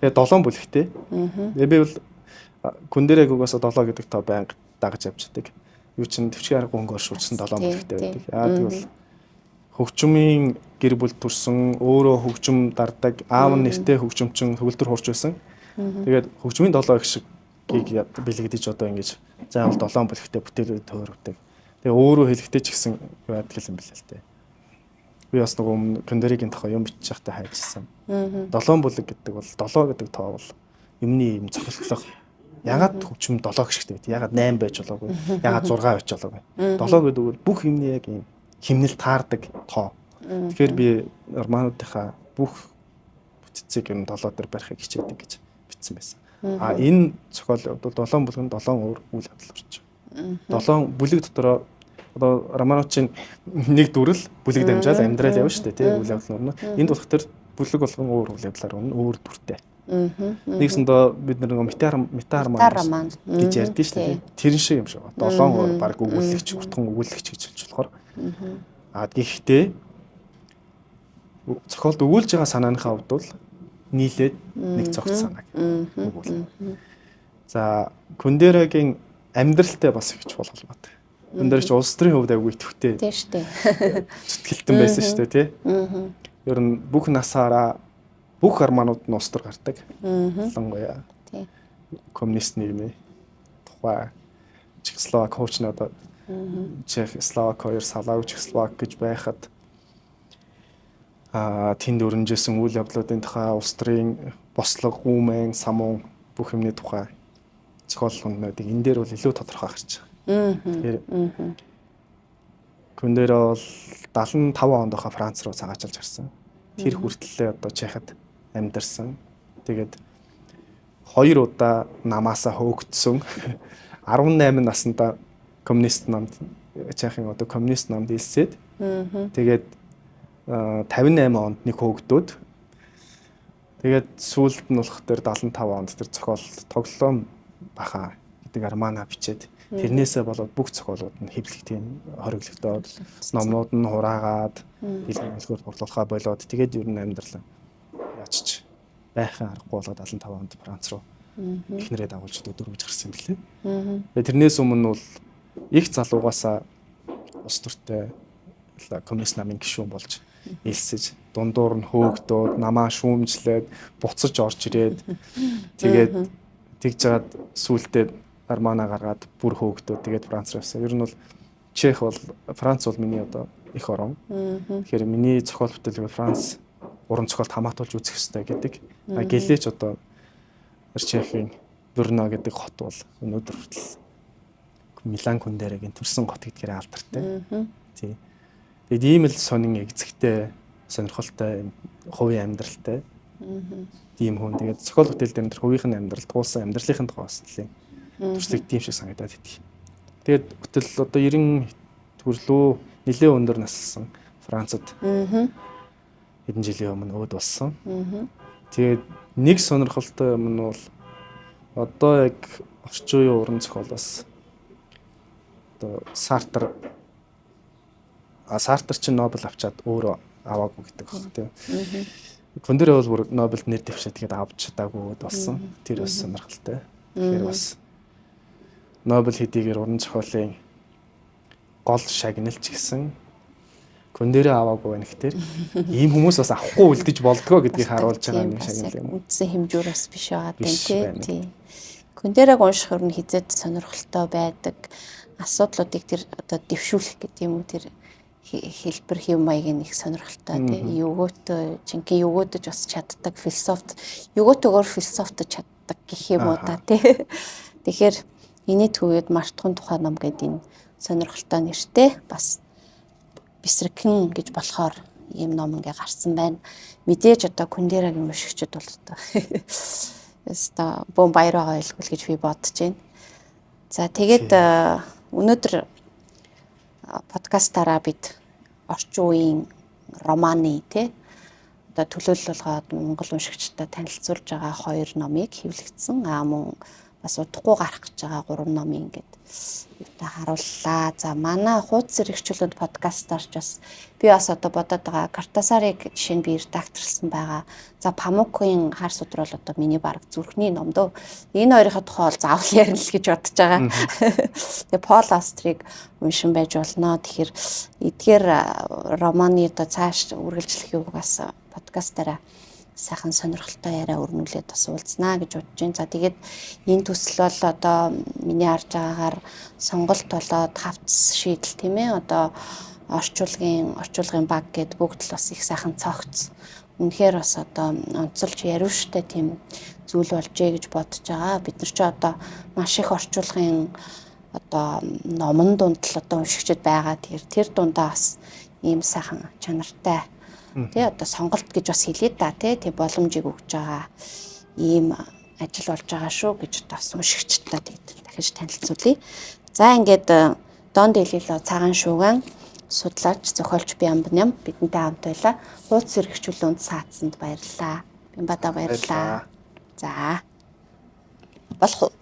B: Тэгээ 7 бүлэгтэй. Тэгээ би бол Кундераг угаасаа 7 гэдэг тоо байнга дагаж явчихдаг. Юу ч төвчгийн арга хөнгө оршуулсан 7 бүлэгтэй байдаг. Тэгвэл хөгжмийн гэр бүл төрсөн өөрөө хөгжим дардаг аав нэртэй хөгжимчин төгөлдөр хурж байсан. Тэгээд хөгжмийн 7 их шиг бэлэгдэж одоо ингэж заавал 7 бүлэгтэй бүтээлүүд төөрөвдөг. Тэгээ өөрөө хэлэхдээ ч гэсэн байдаг юм билээ л дээ. би бас нөгөө Кондеригийн тухай юм бичиж байхдаа хайжсан. 7 бүлэг гэдэг бол 7 гэдэг тоо бол юмны юм цохилтлох. Ягаад хөвчм 7 гişгтэй байт. Ягаад 8 байж болоогүй. Ягаад 6 байж болоогүй. 7 гэдэг бол бүх юмны яг юм химнэл таардаг тоо. Тэгэхээр би романуудынхаа бүх бүтцийг юм 7 дээр барихыг хичээдэг гэж бичсэн байсан. А энэ зохиолын хувьд бол 7 бүлэг нь 7 өөр үйл явдал орж байгаа. 7 бүлэг дотороо одоо романуудын нэг дүрэл бүлэг дамжаал амьдрал явна шүү дээ тий үйл явдал нь. Энд болох төр бүлэг болгон өөр үйл явдлаар өнө өөр дүртэй. Нэгсэндээ бид метар роман гэж ярьдэн шүү дээ. Тэр шиг юм шиг байна. 7 өөр баг өгүүлэгч, уртхан өгүүлэгч гэж хэлж болохоор. А гэхдээ зохиолд өгүүлж байгаа санааныхаа хувьд бол нийлээд нэг цогц санааг өгүүлнэ. За Кундерагийн амьдралтай бас ихч болголмод. Кундерч улс төрийн хувьд аягүй идэвхтэй.
A: Тийм шүү дээ.
B: Зүтгэлтэн байсан шүү дээ тий. Ер нь бүх насаараа бүх арманууд нь улс төр гардаг. Ялангуяа тий. Коммунист нийгмийн тухай Чехословак хуучны одоо Чехословак хоёр салааг Чехословак гэж байхад тэнд өрнөжсэн үйл явдлуудын тухай улс төрийн бослого, гүмэн, самун бүх юмны тухай зохиолнуудыг энэ дээр бол илүү тодорхой гарч байгаа. Тэгэхээр Кундера бол 75 онд хаа Франц руу цагаачилж гарсан. Тэр хүртлээ одоо Чехад амьдарсан. Тэгээд 2 удаа намаасаа хөөгдсөн. 18 наснда коммунист намд Чехын одоо коммунист намд илсээд тэгээд 58 онд нэг хөөгдөөд тэгээд сүүлд нь болох тэр 75 онд тэр зохиол тоглоом баха гэдэг армана бичээд тэрнээсээ болоод бүх зохиолууд нь хэвлэгтийн хориглогдоод номнууд нь хураагаад дэлгэрэнлэгээр борлуулахаа болоод тэгээд ер нь амьдрал яачч байхын аргагүй болоод 75 онд Франц руу эхнэрээ дагуулж дөрвөж гарсан юм билээ. Тэгээд тэрнээс өмнө бол их залуугаасаа ус төртэй коммунист намын гишүүн болж илсэж дундуур нь хөөгдөөд намаа шүүмжлээд буцаж орж ирээд тэгээд тэгж жаад сүултээ армана гаргаад бүр хөөгдөөд тэгээд Франц руу явсан. Ер нь бол Чех бол Франц бол миний одоо их орон. Тэгэхээр миний зохиол бүтээлийг Франц уран зохиолт хамаатуулж үзэх хэрэгтэй гэдэг. Гэлээч одоо Чехийн Брно гэдэг хот бол өнөөдөр хүртэл Милан Кундерагийн төрсэн хот гэдгээр алдартай. Тий. Тэгээд ийм л сонин эгзэгтэй, сонирхолтой, хувийн амьдралтай. Тийм хүн. Тэгээд зохиол бүтээл дээр хувийнх нь амьдрал, туулсан амьдралынхын тухай бас төслийг тийм шиг санагдаад идэв. Тэгээд бүтэл одоо 90 төрлөө нэлээд өндөр нассан Францад хэдэн жилийн өмнө өөд болсон. Тэгээд нэг сонирхолтой юм нь бол одоо яг орчин үеийн уран зохиолоос одоо Сартр чинь Нобель авчаад өөрөө аваагүй гэдэг баг тийм. Кундера бол бүр Нобель нэр дэвшээ тэгээд авч чадаагүй болсон. Тэр бас сонирхолтой. Тэгэхээр бас Нобель хэдийгээр уран зохиолын гол шагналч гэсэн Кундера аваагүй байх тэр ийм хүмүүс бас авахгүй үлдэж болдгоо гэдгийг харуулж байгаа нэг шагнал юм.
A: Үндсэн хэмжүүрээс биш байгаа тийм. Кундераг унших нь хизээд сонирхолтой байдаг. Асуудлуудыг тэр одоо дэвшүүлэх гэдэг юм уу тэр хэлбэр хэв маягийн их сонирхолтой тийм. Өгөөтөө жинхэнэ өгөөдөж бас чаддаг философт өгөөтөөр философтож чаддаг гэх юм уу та тийм. Тэгэхээр энэний төвөд Мартхун тухай ном гэдэг энэ сонирхолтой нэртэй бас бисрэгхэн гэж болохоор ийм ном ингээ гарсан байна. Мэдээж одоо Кундерагийн уншигчид бол одоо өста бом баяраа ойлгол гэж би бодож байна. За тэгээд өнөөдөр подкастаараа бид орчин үеийн романы тий одоо төлөөлөл болгоод монгол уншигчдад танилцуулж байгаа 2 номыг хэвлэгдсэн. Мөн бас удахгүй гарах гэж байгаа 3 номын ингээд юутай харууллаа. За манай хуудас хэрэгжүүлэлт подкастаарч бас би бас одоо бодоод байгаа Картасарыг жишээ нь би редакторлсан байгаа. За Памукын хар судар бол одоо миний баг зүрхний ном дөө. Энэ хоёрын тухай бол заавал ярина л гэж бодож байгаа. Тэгээ Пол Астрыг уншин байж болно. Тэгэхээр эдгээр романы одоо цааш үргэлжлэх юуг бас подкастаараа сайхан сонирхолтой яриа өрнүүлээд бас уулзнаа гэж бодож байна. За тэгээд энэ төсөл бол одоо миний харж байгаагаар сонголт болоод хавц шийдэл тийм ээ одоо орчуулгын баг гэд бүгд л бас их сайхан цогц. Үнэхээр бас одоо онцолж ярив штэ тийм зүйл болжээ гэж бодож байгаа. Бид нар ч одоо маш их орчуулгын одоо номон дунд л одоо уншигчд байгаа. Тэр дундаа бас ийм сайхан чанартай тий одоо сонголт гэж бас хэлээд та тий боломжийг өгж байгаа ийм ажил болж байгаа шүү гэж бас уншигчдаа дахиж танилцуулъя. За ингээд Дон Делило цагаан шууган судлаач зохиолч Бямбням бидэнтэй хамт байлаа. Хуудас сэргэгчүүлэнд саацсанд баярлалаа. Бямбада баярлалаа. За. Болох уу?